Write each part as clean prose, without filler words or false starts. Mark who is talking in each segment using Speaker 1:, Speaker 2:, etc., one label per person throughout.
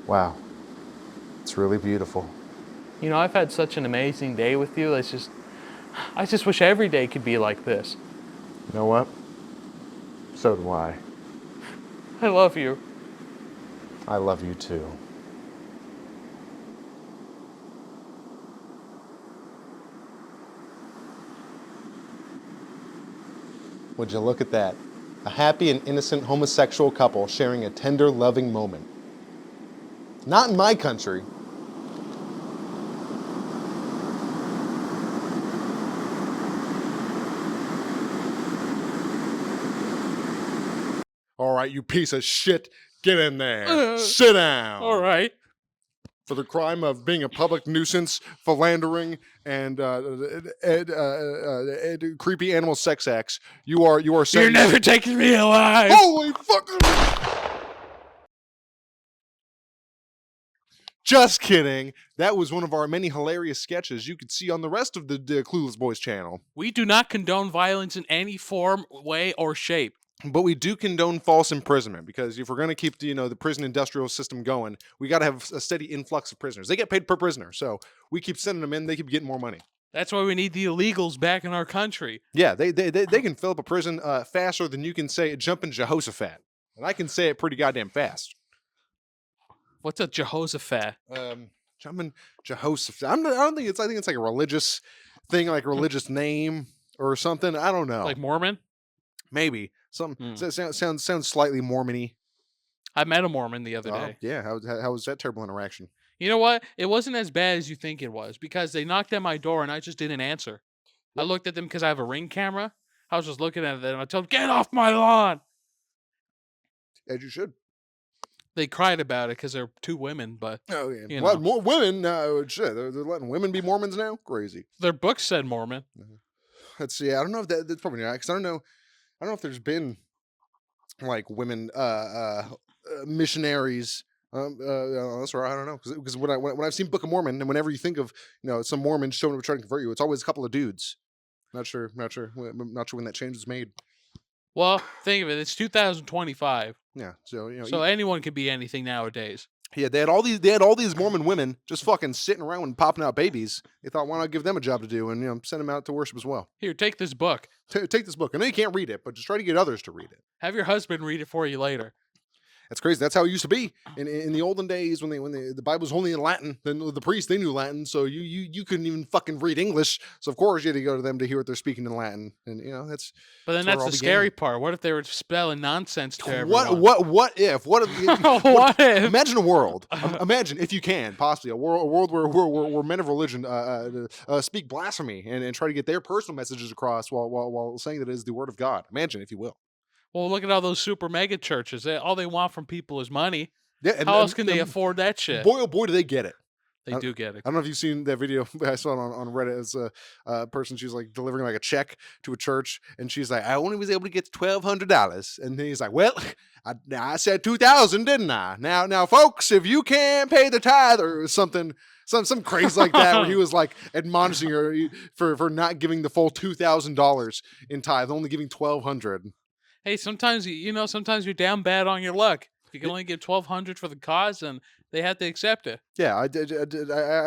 Speaker 1: Wow. It's really beautiful.
Speaker 2: You know, I've had such an amazing day with you. I just wish every day could be like this.
Speaker 1: You know what? So do I.
Speaker 2: I love you.
Speaker 1: I love you too. Would you look at that? A happy and innocent homosexual couple sharing a tender, loving moment. Not in my country. All right, you piece of shit. Get in there. Sit down.
Speaker 2: All right.
Speaker 1: For the crime of being a public nuisance, philandering, and creepy animal sex acts, you are
Speaker 2: You're
Speaker 1: sentenced.
Speaker 2: never taking me alive.
Speaker 1: Holy fucking! Just kidding. That was one of our many hilarious sketches you could see on the rest of the Clueless Boys channel.
Speaker 2: We do not condone violence in any form, way, or shape.
Speaker 1: But we do condone false imprisonment because if we're going to keep the prison industrial system going, we got to have a steady influx of prisoners. They get paid per prisoner, so we keep sending them in. They keep getting more money.
Speaker 2: That's why we need the illegals back in our country.
Speaker 1: Yeah, they can fill up a prison faster than you can say jumping Jehoshaphat, and I can say it pretty goddamn fast.
Speaker 2: What's a Jehoshaphat?
Speaker 1: Jumping Jehoshaphat. I don't think it's. I think it's like a religious thing, like a religious name or something. I don't know.
Speaker 2: Like Mormon?
Speaker 1: Maybe something. Sounds slightly Mormon-y.
Speaker 2: I met a Mormon the other day.
Speaker 1: Yeah, how was that terrible interaction?
Speaker 2: You know what? It wasn't as bad as you think it was because they knocked at my door and I just didn't answer. I looked at them because I have a Ring camera. I was just looking at them and I told them, "Get off my lawn!"
Speaker 1: As you should.
Speaker 2: They cried about it because they're two women, but
Speaker 1: Oh yeah,
Speaker 2: you
Speaker 1: well,
Speaker 2: know.
Speaker 1: more women. Shit, they're letting women be Mormons now. Crazy.
Speaker 2: Their book said Mormon.
Speaker 1: Let's see. I don't know if that's probably not because I don't know if there's been like women missionaries. That's right. I don't know because when I've seen Book of Mormon and whenever you think of some Mormons showing up trying to convert you, it's always a couple of dudes. Not sure when that change was made.
Speaker 2: Well, think of it. It's 2025.
Speaker 1: Yeah, so
Speaker 2: So anyone can be anything nowadays.
Speaker 1: yeah, they had all these Mormon women just fucking sitting around and popping out babies. They thought, why not give them a job to do and send them out to worship as well.
Speaker 2: Here, take this book.
Speaker 1: Take this book. I know you can't read it, but just try to get others to read it.
Speaker 2: Have your husband read it for you later.
Speaker 1: That's crazy. That's how it used to be in the olden days when the Bible was only in Latin. Then the priests they knew Latin, so you couldn't even fucking read English. So of course you had to go to them to hear what they're speaking in Latin, and that's.
Speaker 2: But then that's the scary part. What if they were spelling nonsense to everyone?
Speaker 1: What if? What
Speaker 2: if?
Speaker 1: Imagine a world. Imagine if you can possibly a world where men of religion speak blasphemy and try to get their personal messages across while saying that it is the word of God. Imagine if you will.
Speaker 2: Well, look at all those super mega churches. All they want from people is money.
Speaker 1: Yeah,
Speaker 2: How else can they afford that shit?
Speaker 1: Boy, oh boy, do they get it.
Speaker 2: They do get it.
Speaker 1: I don't know if you've seen that video I saw on Reddit. It's a person, she's like delivering like a check to a church, and she's like, I only was able to get $1,200, and then he's like, well, I said 2,000, didn't I? Now, folks, if you can't pay the tithe or something. Some craze like that, where he was like admonishing her for not giving the full $2,000 in tithe, only giving $1,200.
Speaker 2: Hey, sometimes sometimes you're down bad on your luck. If you can only get $1,200 for the cause, then they have to accept it.
Speaker 1: Yeah, I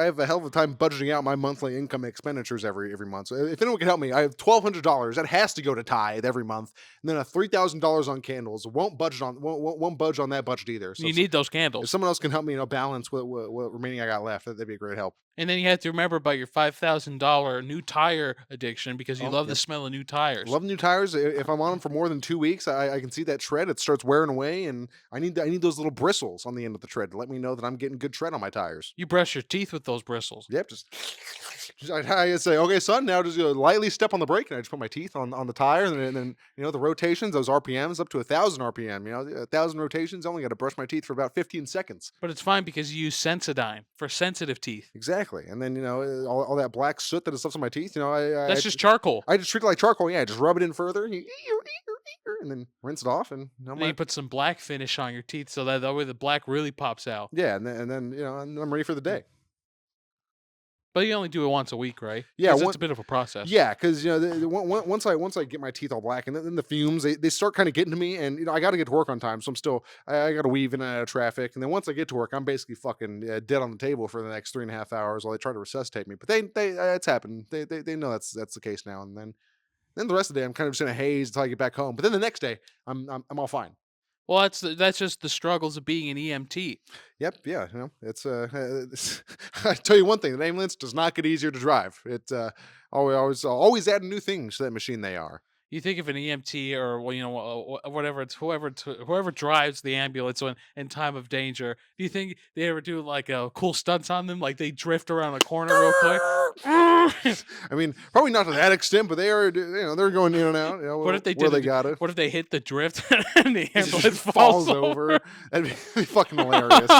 Speaker 1: have a hell of a time budgeting out my monthly income expenditures every month. So if anyone can help me, I have $1,200 that has to go to tithe every month, and then a $3,000 on candles. Won't budge on that budget either. So
Speaker 2: you need those
Speaker 1: if
Speaker 2: candles.
Speaker 1: someone else can help me, balance what remaining I got left, that'd be a great help.
Speaker 2: And then you have to remember about your $5,000 new tire addiction because you love the smell of new tires.
Speaker 1: Love new tires. If I'm on them for more than 2 weeks, I can see that tread. It starts wearing away, and I need those little bristles on the end of the tread to let me know that I'm getting good tread on my tires.
Speaker 2: You brush your teeth with those bristles.
Speaker 1: Yep, just I say, okay, son, now just lightly step on the brake, and I just put my teeth on the tire, and then the rotations, those RPMs, up to 1,000 RPM. 1,000 rotations. I only got to brush my teeth for about 15 seconds.
Speaker 2: But it's fine because you use Sensodyne for sensitive teeth.
Speaker 1: Exactly, and then all that black soot that is stuff on my teeth.
Speaker 2: That's just charcoal.
Speaker 1: I just treat it like charcoal. Yeah, just rub it in further, and then rinse it off, and
Speaker 2: then you put some black finish on your teeth so that way the black really pops out.
Speaker 1: Yeah, and then I'm ready for the day.
Speaker 2: But you only do it once a week, right?
Speaker 1: Yeah,
Speaker 2: Because it's
Speaker 1: one,
Speaker 2: a bit of a process.
Speaker 1: yeah, because once I get my teeth all black, and then the fumes they start kind of getting to me, and I got to get to work on time, so I got to weave in and out of traffic, and then once I get to work, I'm basically fucking dead on the table for the next 3.5 hours while they try to resuscitate me. But they it's happened. They know that's the case now, and then the rest of the day I'm kind of just in a haze until I get back home. But then the next day I'm all fine.
Speaker 2: Well, that's just the struggles of being an EMT.
Speaker 1: Yep, yeah, it's I tell you one thing, the ambulance does not get easier to drive. It always adding new things to that machine they are.
Speaker 2: You think of an EMT or well, whatever it's whoever drives the ambulance when in time of danger. Do you think they ever do like cool stunts on them, like they drift around a corner real quick?
Speaker 1: I mean, probably not to that extent, but they are, they're going in and out,
Speaker 2: What if they
Speaker 1: where
Speaker 2: did
Speaker 1: they
Speaker 2: it?
Speaker 1: got it.
Speaker 2: What if they hit the drift and the
Speaker 1: It
Speaker 2: ambulance
Speaker 1: just
Speaker 2: falls
Speaker 1: falls
Speaker 2: over?
Speaker 1: over. That'd be fucking hilarious.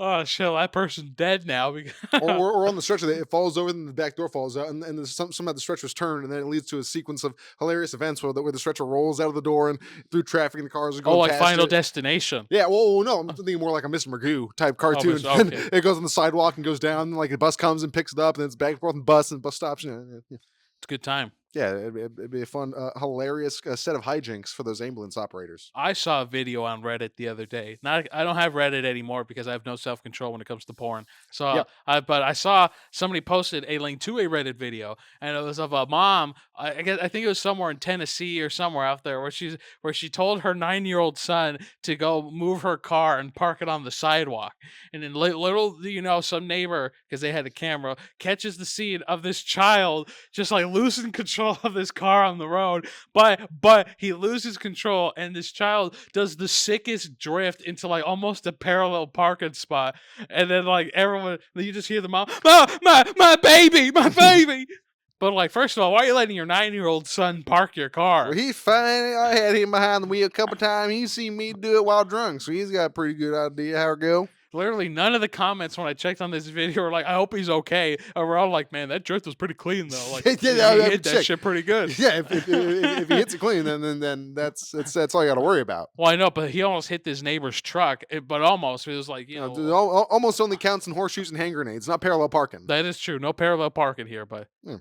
Speaker 2: Oh shit! That person's dead now because
Speaker 1: Or on the stretcher, it falls over, and the back door falls out, and somehow the stretcher's turned, and then it leads to a sequence of hilarious events where the stretcher rolls out of the door and through traffic, and the cars are
Speaker 2: oh,
Speaker 1: going
Speaker 2: like
Speaker 1: past
Speaker 2: Final
Speaker 1: it.
Speaker 2: Destination.
Speaker 1: Yeah, well, no, I'm thinking more like a Mr. Magoo type
Speaker 2: Oh,
Speaker 1: cartoon. And
Speaker 2: okay.
Speaker 1: it goes on the sidewalk and goes down, and like a bus comes and picks it up, and then it's back and forth, and bus stops.
Speaker 2: It's a good time.
Speaker 1: Yeah, it'd be a fun, hilarious set of hijinks for those ambulance operators.
Speaker 2: I saw a video on Reddit the other day. Not, I don't have Reddit anymore because I have no self control when it comes to porn. So,
Speaker 1: Yep.
Speaker 2: but I saw somebody posted a link to a Reddit video, and it was of a mom. I think it was somewhere in Tennessee or somewhere out there where she told her 9-year-old son to go move her car and park it on the sidewalk. And then little do you know, some neighbor, because they had a camera, catches the scene of this child just like losing control of this car on the road, but he loses control and this child does the sickest drift into like almost a parallel parking spot, and then like everyone, you just hear the mom, my baby, my baby. But like, first of all, why are you letting your 9-year-old son park your
Speaker 1: Well,
Speaker 2: car?
Speaker 1: he's fine. I had him behind the wheel a couple times. He's seen me do it while drunk, so he's got a pretty good idea how it go.
Speaker 2: Literally, none of the comments when I checked on this video were like, "I hope he's okay." Or we're all like, "Man, that drift was pretty clean though. Like,
Speaker 1: Yeah,
Speaker 2: he
Speaker 1: that'd be
Speaker 2: hit that
Speaker 1: sick.
Speaker 2: shit pretty good."
Speaker 1: Yeah, if he hits it clean, then that's all you got to worry about.
Speaker 2: Well, I know, but he almost hit this neighbor's truck. But almost, it was like,
Speaker 1: Almost only counts in horseshoes and hand grenades, not parallel parking.
Speaker 2: that is true. No parallel parking here, but
Speaker 1: Yeah,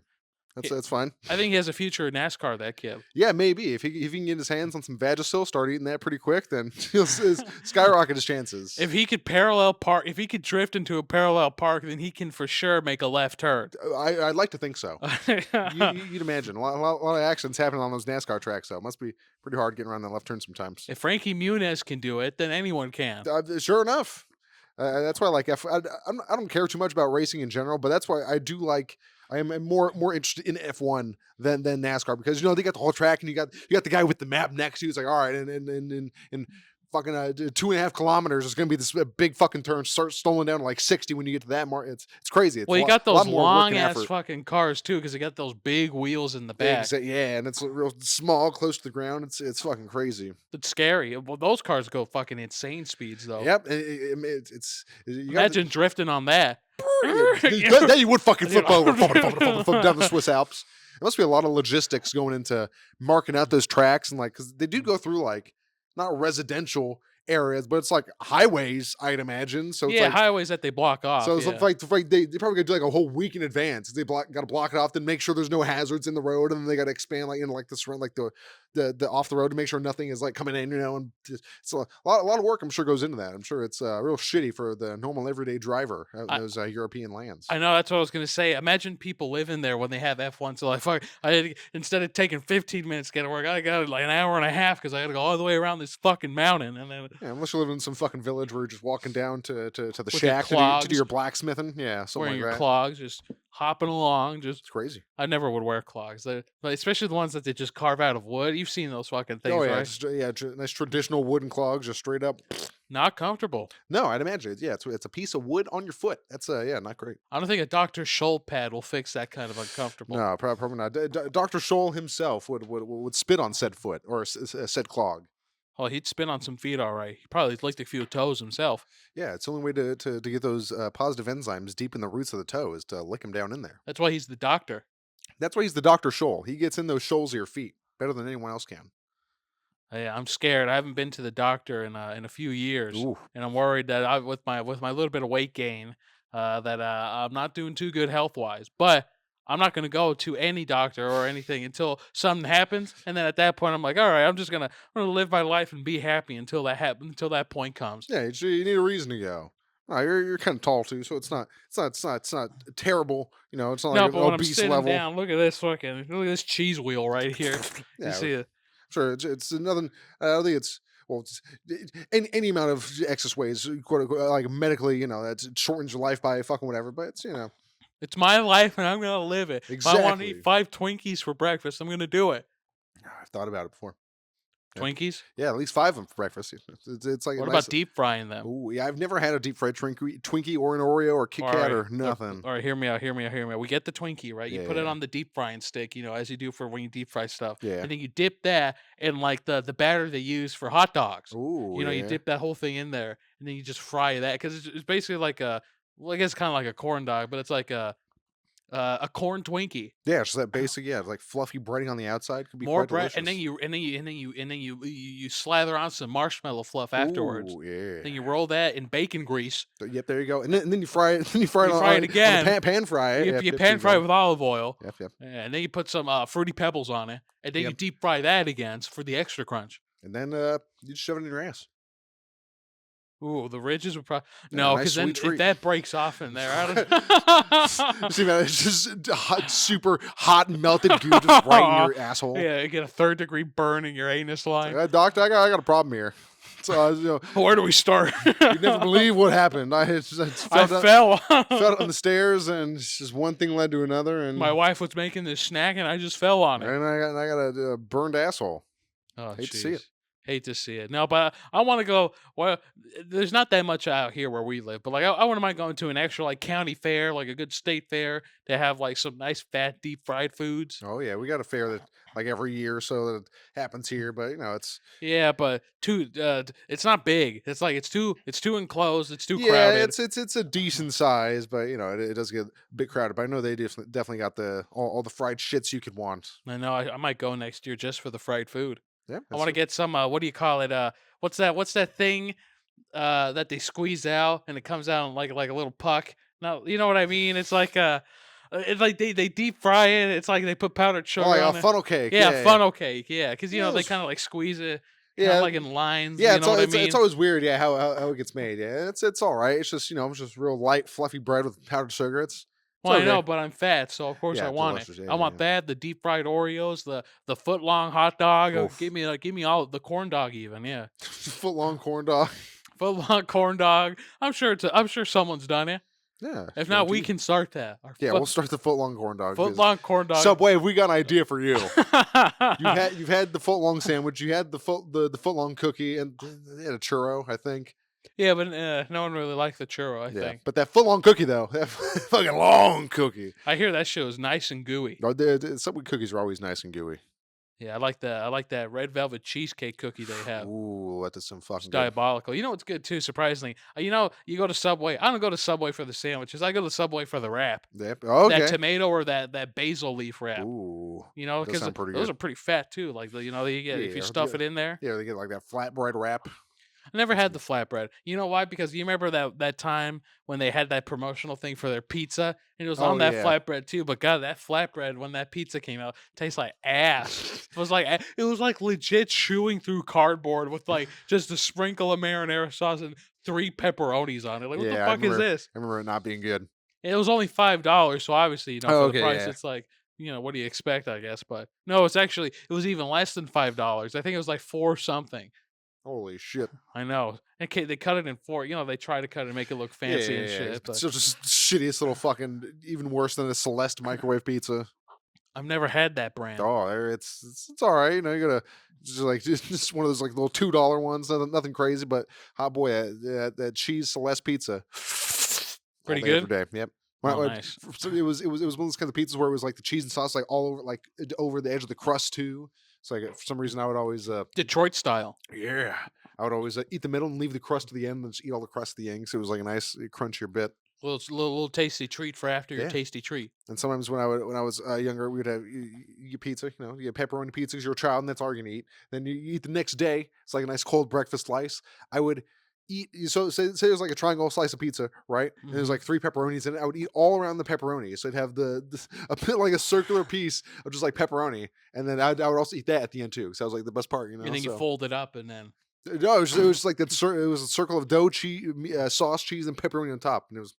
Speaker 2: he,
Speaker 1: that's fine.
Speaker 2: I think he has a future in NASCAR. That kid.
Speaker 1: Yeah, maybe if he can get his hands on some Vagisil, start eating that pretty quick, then he'll skyrocket his chances.
Speaker 2: If he could parallel park, if he could drift into a parallel park, then he can for sure make a left turn.
Speaker 1: I'd like to think so. You'd imagine a lot of accidents happening on those NASCAR tracks, though. It must be pretty hard getting around that left turn sometimes.
Speaker 2: If Frankie Muniz can do it, then anyone can.
Speaker 1: Sure enough, that's why I don't care too much about racing in general, but that's why I do like. I am more interested in F1 than NASCAR because they got the whole track and you got the guy with the map next to you. It's like, all right, and fucking 2.5 kilometers is going to be this big fucking turn. Start stoling down to like 60 when you get to that mark. It's crazy. It's
Speaker 2: Well, you
Speaker 1: a
Speaker 2: got
Speaker 1: lot
Speaker 2: those
Speaker 1: more work
Speaker 2: long
Speaker 1: and
Speaker 2: ass
Speaker 1: effort.
Speaker 2: fucking cars too, because they got those big wheels in the back.
Speaker 1: Yeah, and it's real small, close to the ground. It's fucking crazy.
Speaker 2: It's scary. Well, those cars go fucking insane speeds though.
Speaker 1: Yep, it's you got
Speaker 2: Imagine drifting on that.
Speaker 1: then you would fucking flip over down the Swiss Alps. There must be a lot of logistics going into marking out those tracks and because they do go through like not residential areas, but it's like highways, I'd imagine. So it's
Speaker 2: Yeah,
Speaker 1: like
Speaker 2: highways that they block off.
Speaker 1: so it's
Speaker 2: Yeah.
Speaker 1: like they probably got to do like a whole week in advance. They got to block it off, then make sure there's no hazards in the road, and then they got to expand like into like this like the off the road to make sure nothing is like coming in, and it's a lot of work. I'm sure goes into that. I'm sure it's real shitty for the normal everyday driver out in those European lands.
Speaker 2: I know that's what I was gonna say. Imagine people living there when they have F1. So like, fuck, instead of taking 15 minutes to get to work, I got like an hour and a half because I got to go all the way around this fucking mountain, and then
Speaker 1: Yeah, unless you live in some fucking village where you're just walking down to the
Speaker 2: with your
Speaker 1: shack to do
Speaker 2: clogs,
Speaker 1: your blacksmithing. Yeah, something
Speaker 2: wearing
Speaker 1: like
Speaker 2: your
Speaker 1: that.
Speaker 2: clogs, just hopping along. Just
Speaker 1: It's crazy.
Speaker 2: I never would wear clogs, but especially the ones that they just carve out of wood. You've seen those fucking
Speaker 1: Oh
Speaker 2: things,
Speaker 1: yeah,
Speaker 2: right?
Speaker 1: just nice traditional wooden clogs, just straight up.
Speaker 2: Not comfortable.
Speaker 1: No, I'd imagine it's a piece of wood on your foot. That's not great.
Speaker 2: I don't think a Dr. Scholl pad will fix that kind of uncomfortable.
Speaker 1: No, probably not. Dr. Scholl himself would spit on said foot or said clog.
Speaker 2: Well, he'd spin on some feet, all right. He probably licked a few toes himself.
Speaker 1: Yeah, it's the only way to get those positive enzymes deep in the roots of the toe is to lick them down in there.
Speaker 2: That's why he's the doctor.
Speaker 1: That's why he's the Dr. Scholl. He gets in those shoals of your feet better than anyone else can.
Speaker 2: Yeah, I'm scared. I haven't been to the doctor in a few years,
Speaker 1: Ooh.
Speaker 2: and I'm worried that with my little bit of weight gain, that I'm not doing too good health wise, but I'm not gonna go to any doctor or anything until something happens, and then at that point, I'm like, all right, I'm gonna live my life and be happy until that happens, until that point comes.
Speaker 1: Yeah, you need a reason to go. You're kind of tall too, so it's not terrible. It's not like
Speaker 2: No,
Speaker 1: an
Speaker 2: but when I'm
Speaker 1: obese
Speaker 2: sitting
Speaker 1: level.
Speaker 2: down, look at this cheese wheel right here. You
Speaker 1: Yeah,
Speaker 2: see it?
Speaker 1: sure. It's nothing. I don't think it's well. Any amount of excess weight is quote unquote like medically, that shortens your life by fucking whatever. But it's.
Speaker 2: It's my life and I'm gonna live it. If I want to eat
Speaker 1: Exactly.
Speaker 2: 5 Twinkies for breakfast, I'm gonna do it.
Speaker 1: I've thought about it before. Yeah,
Speaker 2: Twinkies?
Speaker 1: yeah, at least five of them for breakfast. It's like a
Speaker 2: What
Speaker 1: nice.
Speaker 2: about deep frying them?
Speaker 1: Oh yeah, I've never had a deep fried Twinkie or an Oreo or Kit
Speaker 2: All
Speaker 1: Kat
Speaker 2: right,
Speaker 1: or nothing.
Speaker 2: all right. Hear me out. Hear me out. Hear me out. We get the Twinkie, right? You
Speaker 1: Yeah,
Speaker 2: put it
Speaker 1: yeah,
Speaker 2: on the deep frying stick, as you do for when you deep fry stuff,
Speaker 1: yeah.
Speaker 2: and then you dip that in like the batter they use for hot dogs.
Speaker 1: Oh
Speaker 2: You
Speaker 1: yeah.
Speaker 2: dip that whole thing in there, and then you just fry that because it's basically like well, I guess kind of like a corn dog, but it's like a corn Twinkie.
Speaker 1: Yeah, just that basic, yeah, like fluffy breading on the outside could be
Speaker 2: More
Speaker 1: quite
Speaker 2: bread, and then
Speaker 1: delicious.
Speaker 2: you slather on some marshmallow fluff afterwards.
Speaker 1: Ooh, yeah.
Speaker 2: Then you roll that in bacon grease.
Speaker 1: Yep, there you go. And then you fry it. Then you fry it
Speaker 2: You fry it
Speaker 1: on the
Speaker 2: again.
Speaker 1: pan fry it. Yep,
Speaker 2: You
Speaker 1: yep. There
Speaker 2: pan
Speaker 1: you
Speaker 2: fry it
Speaker 1: go.
Speaker 2: with olive oil,
Speaker 1: Yep, yep,
Speaker 2: and then you put some fruity pebbles on it, and then you
Speaker 1: yep.
Speaker 2: deep fry that again for the extra crunch.
Speaker 1: And then you just shove it in your ass.
Speaker 2: Ooh, the ridges would probably
Speaker 1: Yeah,
Speaker 2: no,
Speaker 1: nice
Speaker 2: because
Speaker 1: sweet
Speaker 2: then if
Speaker 1: treat.
Speaker 2: that breaks off in there, I
Speaker 1: See, man, it's just hot, super hot melted goo just right in
Speaker 2: don't.
Speaker 1: your asshole.
Speaker 2: Yeah, you get a third-degree burn in your anus
Speaker 1: It's like,
Speaker 2: line.
Speaker 1: doctor, I got a problem here. So
Speaker 2: Where do we start?
Speaker 1: you'd never believe what happened. I just
Speaker 2: I fell.
Speaker 1: fell on the stairs, and it's just one thing led to another,
Speaker 2: My
Speaker 1: and
Speaker 2: wife was making this snack, and I just fell on it.
Speaker 1: I got a burned asshole.
Speaker 2: Oh,
Speaker 1: Hate to see it.
Speaker 2: jeez. Hate to see it. No, but I want to go. Well, there's not that much out here where we live, but like I wouldn't mind going to an actual like county fair, like a good state fair, to have like some nice fat deep fried foods.
Speaker 1: Oh yeah, we got a fair that like every year or so that it happens here, but it's
Speaker 2: Yeah, but it's not big. It's too enclosed. It's too
Speaker 1: yeah,
Speaker 2: crowded.
Speaker 1: it's a decent size, but it does get a bit crowded. But I know they definitely got all the fried shits you could want.
Speaker 2: I know. I might go next year just for the fried food.
Speaker 1: Yeah,
Speaker 2: I
Speaker 1: that's
Speaker 2: want to
Speaker 1: it.
Speaker 2: get some. What do you call it? What's that thing? That they squeeze out and it comes out like a little puck. No, you know what I mean? It's like they deep fry it. It's like they put powdered
Speaker 1: Oh,
Speaker 2: sugar
Speaker 1: like a
Speaker 2: on it.
Speaker 1: funnel cake.
Speaker 2: Yeah,
Speaker 1: Yeah, yeah,
Speaker 2: funnel cake. Yeah, because
Speaker 1: yeah.
Speaker 2: they kind of like squeeze it, kind of
Speaker 1: Yeah,
Speaker 2: like in lines.
Speaker 1: yeah.
Speaker 2: You
Speaker 1: It's
Speaker 2: know what I
Speaker 1: it's
Speaker 2: mean?
Speaker 1: always weird. Yeah, how it gets made. Yeah, it's all right. It's just it's just real light, fluffy bread with powdered sugar. It's
Speaker 2: Well, I know,
Speaker 1: okay.
Speaker 2: but I'm fat, so of course I
Speaker 1: Yeah,
Speaker 2: want it.
Speaker 1: delicious. Yeah,
Speaker 2: I want
Speaker 1: yeah.
Speaker 2: that, the deep fried Oreos, the foot long hot dog.
Speaker 1: Oof.
Speaker 2: Give me all the corn dog even. Yeah,
Speaker 1: Foot long corn dog.
Speaker 2: foot long corn dog. I'm sure someone's done it.
Speaker 1: Yeah,
Speaker 2: If not, we can start that. Our
Speaker 1: yeah. We'll start the foot long corn dog
Speaker 2: foot
Speaker 1: because
Speaker 2: long corn dog.
Speaker 1: Subway, we got an idea for you. You've had the foot long sandwich. You had the foot long cookie, and they had a churro, I think.
Speaker 2: Yeah, but no one really liked the churro. I
Speaker 1: Yeah,
Speaker 2: think.
Speaker 1: but that foot long cookie though, that fucking long cookie.
Speaker 2: I hear that shit was nice and gooey.
Speaker 1: No, the Subway cookies are always nice and gooey.
Speaker 2: Yeah, I like that red velvet cheesecake cookie they have.
Speaker 1: Ooh, that is some
Speaker 2: It's
Speaker 1: fucking good.
Speaker 2: diabolical. You know what's good too? Surprisingly, you go to Subway. I don't go to Subway for the sandwiches. I go to Subway for the wrap.
Speaker 1: Yep.
Speaker 2: That
Speaker 1: Okay.
Speaker 2: tomato or that basil leaf wrap.
Speaker 1: Ooh, does
Speaker 2: Because
Speaker 1: sound pretty
Speaker 2: those
Speaker 1: good.
Speaker 2: are pretty fat too. Like you get if you
Speaker 1: Yeah,
Speaker 2: stuff it in there.
Speaker 1: yeah. They get like that flatbread wrap.
Speaker 2: I never
Speaker 1: That's
Speaker 2: had the flatbread. You know why? Because you remember that time when they had that promotional thing for their pizza, and it was on
Speaker 1: Oh
Speaker 2: that
Speaker 1: yeah.
Speaker 2: flatbread too. But God, that flatbread when that pizza came out tastes like ass. It was like legit chewing through cardboard with like just a sprinkle of marinara sauce and 3 pepperonis on it. Like what the
Speaker 1: Yeah,
Speaker 2: fuck is this?
Speaker 1: I remember it not being good.
Speaker 2: It was only $5, so obviously
Speaker 1: Oh,
Speaker 2: for the
Speaker 1: okay,
Speaker 2: price,
Speaker 1: yeah.
Speaker 2: it's like what do you expect? I guess, but no, it was even less than $5. I think it was like four something.
Speaker 1: Holy shit.
Speaker 2: I know. Okay, they cut it in four. They try to cut it and make it look
Speaker 1: Yeah,
Speaker 2: fancy
Speaker 1: yeah,
Speaker 2: and
Speaker 1: yeah.
Speaker 2: shit,
Speaker 1: It's
Speaker 2: but
Speaker 1: still just shittiest little fucking, even worse than a Celeste microwave pizza.
Speaker 2: I've never had that brand.
Speaker 1: Oh, it's all right. You gotta just one of those like little $2 ones. Nothing crazy, but hot boy, that cheese Celeste pizza, all
Speaker 2: Pretty
Speaker 1: day every
Speaker 2: good?
Speaker 1: day. Yep.
Speaker 2: Oh, nice.
Speaker 1: So it was one of those kind of pizzas where it was like the cheese and sauce like all over like over the edge of the crust too. So like for some reason I would always
Speaker 2: Detroit style.
Speaker 1: yeah I would always eat the middle and leave the crust to the end and just eat all the crust at the end. So it was like a nice crunchier bit.
Speaker 2: Little tasty treat for after your
Speaker 1: Yeah.
Speaker 2: tasty treat.
Speaker 1: And sometimes when I was younger, we would have you get pizza. You get pepperoni pizza 'cause you're a child, and that's all you're gonna eat. Then you eat the next day. It's like a nice cold breakfast slice. I would eat. So say there's like a triangle slice of pizza, right? And there's
Speaker 2: Mhm.
Speaker 1: like 3 pepperonis in it. I would eat all around the pepperoni. So I'd have a bit like a circular piece of just like pepperoni, and then I would also eat that at the end too. So that was like the best part, you
Speaker 2: And
Speaker 1: know.
Speaker 2: then you
Speaker 1: So
Speaker 2: fold it up and then
Speaker 1: no, it was just like that. It was a circle of dough, cheese, sauce, cheese, and pepperoni on top, and it was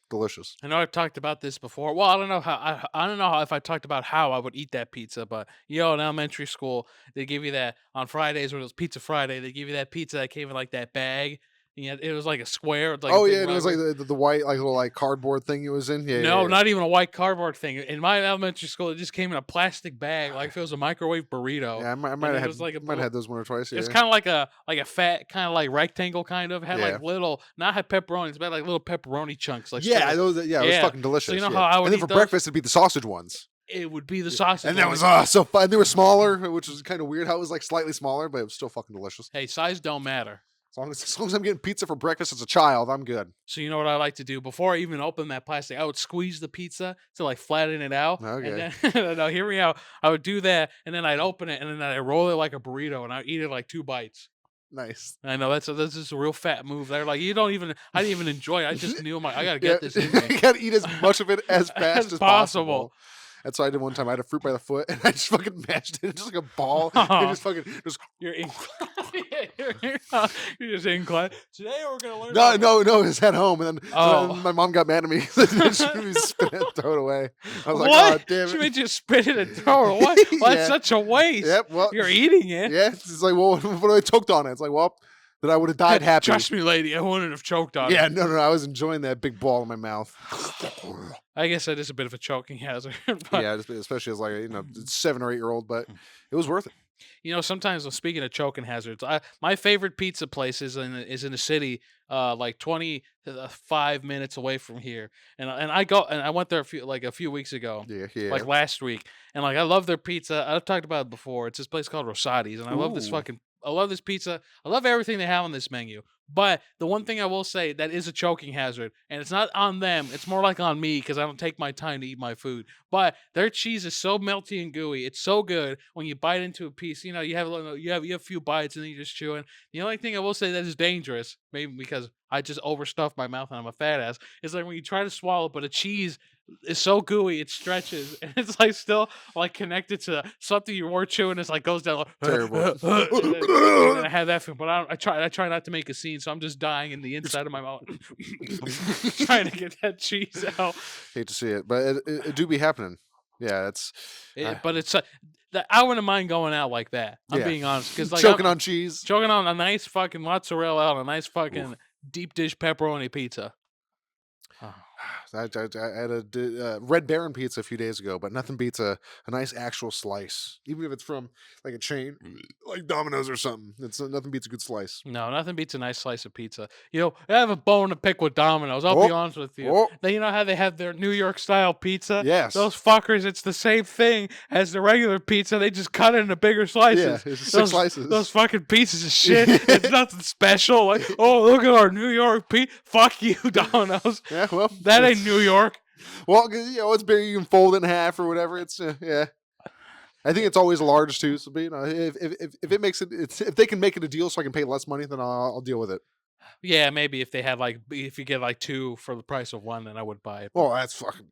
Speaker 1: delicious.
Speaker 2: I know I've talked about this before. Well, I don't know how I don't know how, if I talked about how I would eat that pizza, but in elementary school, they give you that on Fridays when it was Pizza Friday. They give you that pizza that came in like that bag. Yeah, it was like a square, it's like a
Speaker 1: Oh
Speaker 2: big
Speaker 1: yeah, and it was like
Speaker 2: rectangle.
Speaker 1: the white like little like cardboard thing it was in. Yeah, yeah,
Speaker 2: No,
Speaker 1: yeah.
Speaker 2: not even a white cardboard thing. In my elementary school, it just came in a plastic bag, like if it was a microwave burrito,
Speaker 1: Yeah, I
Speaker 2: and
Speaker 1: might
Speaker 2: it
Speaker 1: have
Speaker 2: was like a
Speaker 1: might have had those one or twice.
Speaker 2: it was
Speaker 1: Yeah,
Speaker 2: kind of like a fat kind of like rectangle kind of had
Speaker 1: yeah.
Speaker 2: like little not had pepperonis, but like little pepperoni chunks like
Speaker 1: Yeah, those yeah, it was
Speaker 2: yeah.
Speaker 1: fucking
Speaker 2: So you
Speaker 1: delicious,
Speaker 2: know
Speaker 1: yeah.
Speaker 2: how I
Speaker 1: And
Speaker 2: would
Speaker 1: then
Speaker 2: eat
Speaker 1: for
Speaker 2: those?
Speaker 1: breakfast, it'd be the sausage ones.
Speaker 2: It would be the
Speaker 1: Yeah,
Speaker 2: sausage
Speaker 1: and that
Speaker 2: one.
Speaker 1: was, so fun. They were smaller, which was kinda weird how it was, like, slightly smaller, but it was still fucking delicious.
Speaker 2: Hey, size don't matter.
Speaker 1: As long as I'm getting pizza for breakfast as a child, I'm good.
Speaker 2: So you know what I like to do before I even open that plastic, I would squeeze the pizza to like flatten it out, and
Speaker 1: Okay.
Speaker 2: then no, hear me out. I would do that, and then I'd open it, and then I'd roll it like a burrito, and I'd eat it like 2 bites.
Speaker 1: Nice.
Speaker 2: I know that's just a real fat move. They're like you don't even. I didn't even enjoy it. I just knew I gotta
Speaker 1: Yeah,
Speaker 2: get this in me
Speaker 1: you gotta eat as much of it as fast
Speaker 2: as
Speaker 1: as
Speaker 2: possible.
Speaker 1: possible. That's what I did one time. I had a fruit by the foot, and I just fucking mashed it just like a ball, and just fucking just
Speaker 2: You're inclined. You're just inclined. Today we're gonna learn
Speaker 1: no,
Speaker 2: how.
Speaker 1: no, no, it was at home, and then
Speaker 2: Oh.
Speaker 1: my mom got mad at me. She was spit it and throw it away. I was like, "Oh,
Speaker 2: What?
Speaker 1: damn
Speaker 2: She
Speaker 1: it!"
Speaker 2: made you spit it and throw it away? Well, that's
Speaker 1: Yeah.
Speaker 2: such a waste.
Speaker 1: Yep. Well,
Speaker 2: You're eating it.
Speaker 1: yeah. It's like, well, what if I choked on it? It's like, well, then I would have died happy.
Speaker 2: Trust me, lady, I wouldn't have choked on it.
Speaker 1: Yeah. No, no, no. I was enjoying that big ball in my mouth.
Speaker 2: I guess that is a bit of a choking hazard. But
Speaker 1: Yeah, especially as like a 7 or 8 year old, but it was worth it.
Speaker 2: sometimes speaking of choking hazards, my favorite pizza place is in a city like 25 minutes away from here, and I went there a few weeks ago,
Speaker 1: Yeah, yeah.
Speaker 2: like last week, and like I love their pizza. I've talked about it before. It's this place called Rosati's, and
Speaker 1: Ooh.
Speaker 2: I love this pizza. I love everything they have on this menu. But the one thing I will say that is a choking hazard, and it's not on them, it's more like on me because I don't take my time to eat my food. But their cheese is so melty and gooey. It's so good when you bite into a piece. You have you have a few bites and then you're just chewing. The only thing I will say that is dangerous, maybe because I just overstuffed my mouth and I'm a fat ass, is like when you try to swallow, but a cheese is so gooey it stretches and it's like still like connected to something you were chewing. It's like goes down, like,
Speaker 1: Terrible.
Speaker 2: and then I have that feeling. But I try not to make a scene, so I'm just dying in the inside of my mouth, trying to get that cheese out.
Speaker 1: Hate to see it, but it do be happening. Yeah, it's
Speaker 2: But it's I wouldn't mind going out like that. I'm
Speaker 1: yeah.
Speaker 2: being honest because like
Speaker 1: Choking on cheese.
Speaker 2: choking on a nice fucking mozzarella on a nice
Speaker 1: Oof.
Speaker 2: fucking deep dish pepperoni pizza. Oh.
Speaker 1: I had a Red Baron pizza a few days ago, but nothing beats a nice actual slice, even if it's from like a chain like Domino's or something. It's nothing beats a good slice.
Speaker 2: No, nothing beats a nice slice of pizza. I have a bone to pick with Domino's. I'll be
Speaker 1: Oh,
Speaker 2: honest with you.
Speaker 1: oh,
Speaker 2: Then you know how they have their New York style pizza?
Speaker 1: yes,
Speaker 2: Those fuckers, it's the same thing as the regular pizza. They just cut it into bigger
Speaker 1: yeah,
Speaker 2: slices.
Speaker 1: it's 6
Speaker 2: Those
Speaker 1: slices.
Speaker 2: fucking pieces of shit. It's nothing special. Like, oh, look at our New York pizza. Fuck you, Domino's.
Speaker 1: Yeah, well,
Speaker 2: That ain't New York.
Speaker 1: well, 'cause, it's bigger. You can fold it in half or whatever. It's yeah. I think it's always large too. So, but, if it makes if they can make it a deal so I can pay less money, then I'll deal with it.
Speaker 2: Yeah, maybe if you get like two for the price of one, then I would buy it. But
Speaker 1: Well, that's fucking.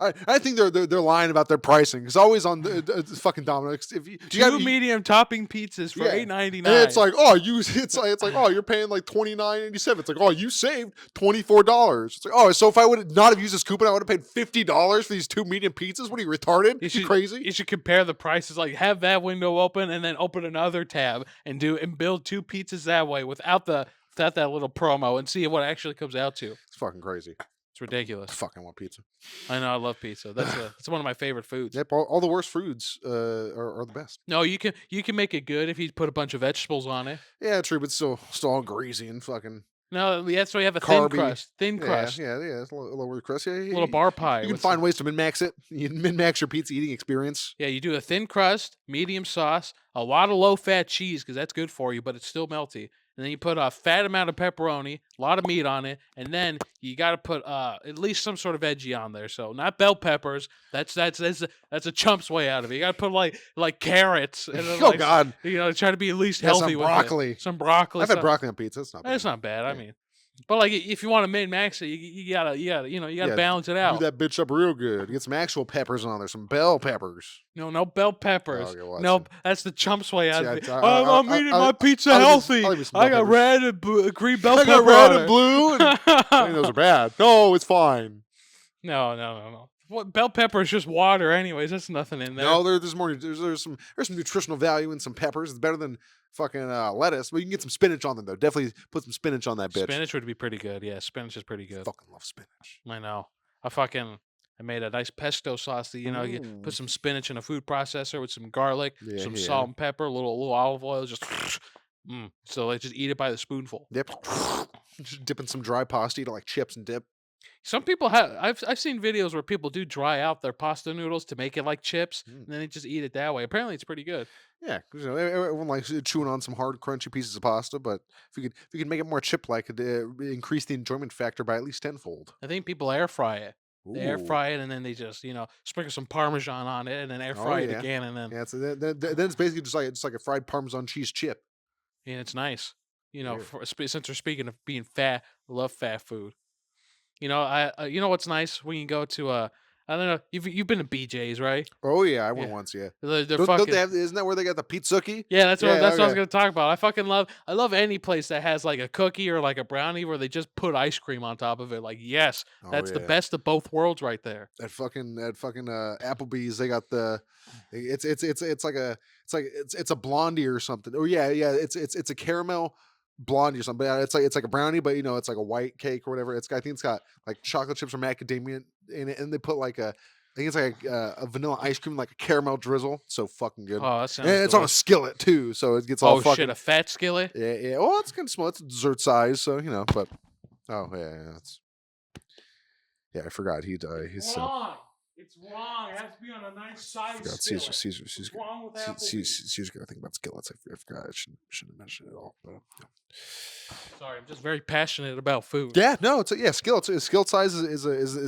Speaker 1: I think they're lying about their pricing because always on the fucking Domino's. If you
Speaker 2: two medium topping pizzas for
Speaker 1: yeah,
Speaker 2: $8.99.
Speaker 1: and it's like it's like oh you're paying like $29.87. It's like oh you saved $24. It's like oh so if I would not have used this coupon I would have paid $50 for these 2 medium pizzas. What are you retarded? You crazy?
Speaker 2: You should compare the prices. Like have that window open and then open another tab and build two pizzas that way without that little promo and see what it actually comes out to.
Speaker 1: It's fucking crazy.
Speaker 2: It's ridiculous.
Speaker 1: I fucking want pizza.
Speaker 2: I know I love pizza. It's one of my favorite foods.
Speaker 1: Yep, all the worst foods are the best.
Speaker 2: No, you can make it good if you put a bunch of vegetables on it.
Speaker 1: Yeah, true, but still all greasy and fucking
Speaker 2: No, that's why you have a
Speaker 1: carby.
Speaker 2: thin crust,
Speaker 1: Yeah. It's a little lower crust. Yeah,
Speaker 2: little bar pie.
Speaker 1: you can find ways to min max it. You min max your pizza eating experience.
Speaker 2: Yeah, you do a thin crust, medium sauce, a lot of low fat cheese because that's good for you, but it's still melty. and then you put a fat amount of pepperoni, a lot of meat on it, and then you got to put at least some sort of veggie on there. So not bell peppers. That's a chump's way out of it. You got to put like carrots and then
Speaker 1: Oh
Speaker 2: like
Speaker 1: God,
Speaker 2: try to be at least
Speaker 1: yeah,
Speaker 2: healthy
Speaker 1: some
Speaker 2: with it.
Speaker 1: broccoli.
Speaker 2: Some broccoli.
Speaker 1: I've had
Speaker 2: So
Speaker 1: broccoli on pizza. It's not bad.
Speaker 2: that's not bad. I
Speaker 1: Yeah.
Speaker 2: mean, but like if you want to min max it, you gotta
Speaker 1: Yeah,
Speaker 2: balance it
Speaker 1: do
Speaker 2: out.
Speaker 1: that bitch up real good. Get some actual peppers on there, some bell peppers.
Speaker 2: No bell
Speaker 1: Oh,
Speaker 2: peppers.
Speaker 1: okay, well,
Speaker 2: Nope, that's the chump's way out
Speaker 1: see,
Speaker 2: of it.
Speaker 1: I,
Speaker 2: I'm eating
Speaker 1: I,
Speaker 2: my pizza
Speaker 1: I'll
Speaker 2: healthy.
Speaker 1: leave you some
Speaker 2: I
Speaker 1: bell
Speaker 2: got
Speaker 1: peppers.
Speaker 2: red and green bell
Speaker 1: I got
Speaker 2: pepper
Speaker 1: red
Speaker 2: on
Speaker 1: and blue, and I think those are bad. No, it's fine.
Speaker 2: No. What bell pepper is just water, anyways. That's nothing in there.
Speaker 1: No, there's more. There's some nutritional value in some peppers. It's better than fucking lettuce. But you can get some spinach on them though. Definitely put some spinach on that bitch.
Speaker 2: Spinach would be pretty good. Yeah, spinach is pretty good.
Speaker 1: Fucking love spinach.
Speaker 2: I know. I made a nice pesto sauce that you put some spinach in a food processor with some garlic,
Speaker 1: Yeah,
Speaker 2: some
Speaker 1: yeah.
Speaker 2: salt and pepper, a little olive oil, just so like just eat it by the spoonful.
Speaker 1: Yep. Just dipping some dry pasta, eat it like chips and dip.
Speaker 2: Some people have I've seen videos where people do dry out their pasta noodles to make it like chips, and then they just eat it that way. Apparently, it's pretty good.
Speaker 1: Yeah, 'cause, everyone likes chewing on some hard, crunchy pieces of pasta. But if you could make it more chip-like, it'd increase the enjoyment factor by at least tenfold.
Speaker 2: I think people air fry it. They air
Speaker 1: Ooh.
Speaker 2: fry it, and then they just sprinkle some Parmesan on it, and then air
Speaker 1: Oh,
Speaker 2: fry it
Speaker 1: yeah.
Speaker 2: again, and then
Speaker 1: Yeah, then it's basically just like a fried Parmesan cheese chip.
Speaker 2: and it's nice.
Speaker 1: Yeah.
Speaker 2: Since we're speaking of being fat, I love fat food. You know what's nice when you go to I don't know, you've been to BJ's, right?
Speaker 1: Oh yeah, I went
Speaker 2: Yeah.
Speaker 1: once. Yeah,
Speaker 2: They're
Speaker 1: don't
Speaker 2: fucking
Speaker 1: they have? Isn't that where they got the pizzuki?
Speaker 2: yeah,
Speaker 1: Yeah,
Speaker 2: that's what I was
Speaker 1: okay.
Speaker 2: gonna talk about. I love any place that has like a cookie or like a brownie where they just put ice cream on top of it. Like, yes,
Speaker 1: Oh
Speaker 2: that's the
Speaker 1: yeah,
Speaker 2: best of both worlds right there.
Speaker 1: that fucking Applebee's. They got the it's a blondie or something. Oh yeah, it's a caramel blondie or something. But it's like a brownie, but it's like a white cake or whatever. I think it's got like chocolate chips or macadamia in it, and they put like I think it's like a vanilla ice cream, like a caramel drizzle. So fucking good.
Speaker 2: Oh, that
Speaker 1: And
Speaker 2: sounds
Speaker 1: it's on a
Speaker 2: delicious.
Speaker 1: skillet too, so it gets all
Speaker 2: Oh
Speaker 1: fucking
Speaker 2: shit, a fat skillet?
Speaker 1: yeah. Well, it's kind of small. It's dessert size, so but oh yeah. Yeah, I forgot he's
Speaker 2: Wrong. It's wrong. It has to be on a nice size
Speaker 1: forgot
Speaker 2: skillet.
Speaker 1: Caesar's
Speaker 2: Wrong with Applebee's.
Speaker 1: Caesar's got to think about skillets. I forgot. I shouldn't have mentioned it at all. But,
Speaker 2: Sorry, I'm just very passionate about food.
Speaker 1: yeah, no, skillets. Skillet size is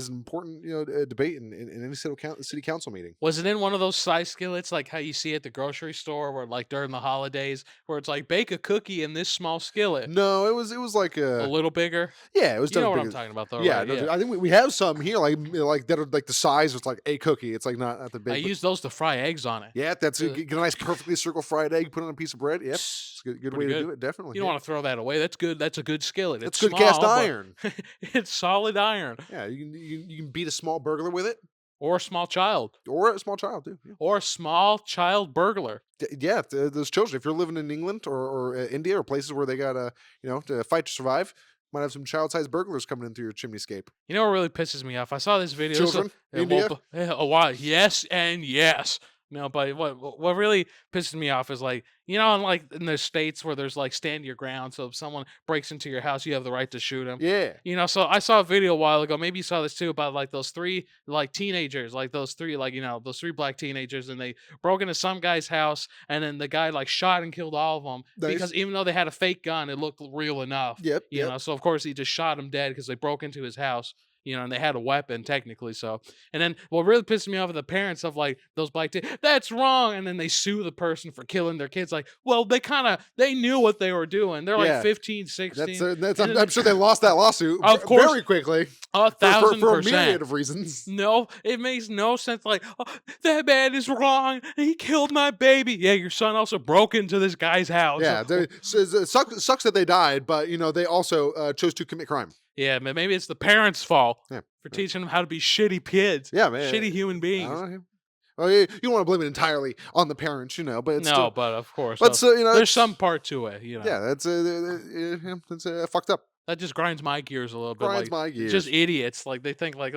Speaker 1: an important debate in any city council meeting.
Speaker 2: Was it in one of those size skillets like how you see at the grocery store where like during the holidays where it's like bake a cookie in this small skillet?
Speaker 1: No, it was like
Speaker 2: A little bigger?
Speaker 1: yeah, it was
Speaker 2: You know
Speaker 1: definitely
Speaker 2: what I'm
Speaker 1: bigger.
Speaker 2: talking about though,
Speaker 1: Yeah,
Speaker 2: right?
Speaker 1: no,
Speaker 2: Yeah.
Speaker 1: I think we have some here like that are like the size. It's like a cookie. It's like not the big.
Speaker 2: I
Speaker 1: but-
Speaker 2: use those to fry eggs on it.
Speaker 1: yeah, that's
Speaker 2: Uh,
Speaker 1: get a nice perfectly circle fried egg, put it on a piece of bread. Yep, it's a good way
Speaker 2: Pretty
Speaker 1: to
Speaker 2: good.
Speaker 1: do it. Definitely.
Speaker 2: You don't want to throw that away. That's good. That's a good skillet.
Speaker 1: That's
Speaker 2: It's
Speaker 1: good cast
Speaker 2: small, but
Speaker 1: iron.
Speaker 2: it's solid iron.
Speaker 1: Yeah, you can beat a small burglar with it,
Speaker 2: Or a small child.
Speaker 1: or a small child too. Yeah,
Speaker 2: Or a small child burglar.
Speaker 1: yeah. Those children. If you're living in England or India or places where they gotta to fight to survive, might have some child-sized burglars coming in through your chimney scape.
Speaker 2: You know what really pisses me off? I saw this video.
Speaker 1: Children, India.
Speaker 2: A while. Yes and yes. No, but what really pisses me off is like in the states where there's like stand your ground. So if someone breaks into your house, you have the right to shoot them.
Speaker 1: Yeah,
Speaker 2: So I saw a video a while ago. Maybe you saw this too about like those three like teenagers, like those three those three black teenagers, and they broke into some guy's house, and then the guy like shot and killed all of them
Speaker 1: Nice.
Speaker 2: because even though they had a fake gun, it looked real enough.
Speaker 1: Yep,
Speaker 2: You
Speaker 1: yep.
Speaker 2: know, so of course he just shot him dead because they broke into his house. And they had a weapon technically. So, and then what really pissed me off are the parents of like those black that's wrong, and then they sue the person for killing their kids. Like, well, they knew what they were doing. They're
Speaker 1: Yeah.
Speaker 2: like 15, 16.
Speaker 1: That's
Speaker 2: and
Speaker 1: I'm sure they lost that lawsuit
Speaker 2: Of course.
Speaker 1: very quickly
Speaker 2: a
Speaker 1: for a myriad
Speaker 2: 1,000%.
Speaker 1: of reasons.
Speaker 2: No, it makes no sense. Like, oh, that man is wrong. He killed my baby. Yeah, your son also broke into this guy's house.
Speaker 1: Yeah, it sucks that they died, but they also chose to commit crime.
Speaker 2: Yeah, maybe it's the parents' fault
Speaker 1: Yeah,
Speaker 2: for teaching them how to be shitty kids.
Speaker 1: yeah, man.
Speaker 2: Shitty human
Speaker 1: I
Speaker 2: beings.
Speaker 1: don't know. Well, you don't want to blame it entirely on the parents, but it's
Speaker 2: No,
Speaker 1: still,
Speaker 2: but of course.
Speaker 1: but
Speaker 2: there's
Speaker 1: it's-
Speaker 2: some part to it,
Speaker 1: yeah, that's fucked up.
Speaker 2: That just grinds my gears a little bit.
Speaker 1: Grinds
Speaker 2: like,
Speaker 1: my gears.
Speaker 2: Just idiots. Like they think like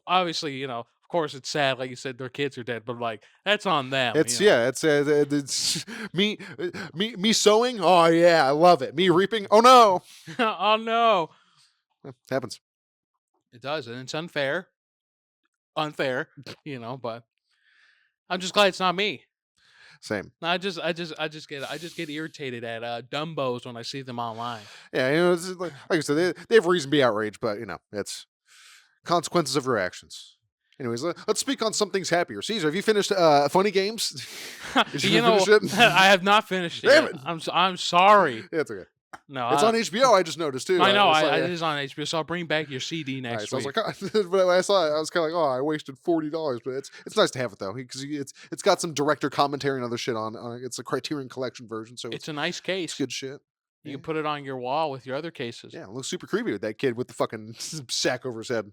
Speaker 2: obviously, of course it's sad, like you said, their kids are dead, but like that's on them.
Speaker 1: It's it's me sowing. Oh yeah, I love it. Me reaping. Oh no,
Speaker 2: Oh no.
Speaker 1: happens.
Speaker 2: It does, and it's unfair. Unfair, but I'm just glad it's not me.
Speaker 1: Same.
Speaker 2: No, I just get irritated at Dumbos when I see them online.
Speaker 1: Yeah, it's just like I said, they have reason to be outraged, but it's consequences of your actions. Anyways, let's speak on some things happier. Caesar, have you finished Funny Games? Did you
Speaker 2: You
Speaker 1: finish
Speaker 2: know,
Speaker 1: it?
Speaker 2: I have not finished it
Speaker 1: Damn
Speaker 2: yet.
Speaker 1: it!
Speaker 2: I'm sorry.
Speaker 1: Yeah, it's okay.
Speaker 2: No,
Speaker 1: It's on HBO. I just noticed too.
Speaker 2: I know
Speaker 1: It's like,
Speaker 2: it is on HBO, so I'll bring back your CD
Speaker 1: all right,
Speaker 2: next
Speaker 1: so I was
Speaker 2: week.
Speaker 1: like, but when I saw it, I was kind of like, oh, I wasted $40, but it's nice to have it though because it's got some director commentary and other shit on it. It's a Criterion Collection version, so
Speaker 2: It's a nice
Speaker 1: it's
Speaker 2: case.
Speaker 1: good shit.
Speaker 2: You
Speaker 1: Yeah,
Speaker 2: can put it on your wall with your other cases.
Speaker 1: yeah, it looks super creepy with that kid with the fucking sack over his head.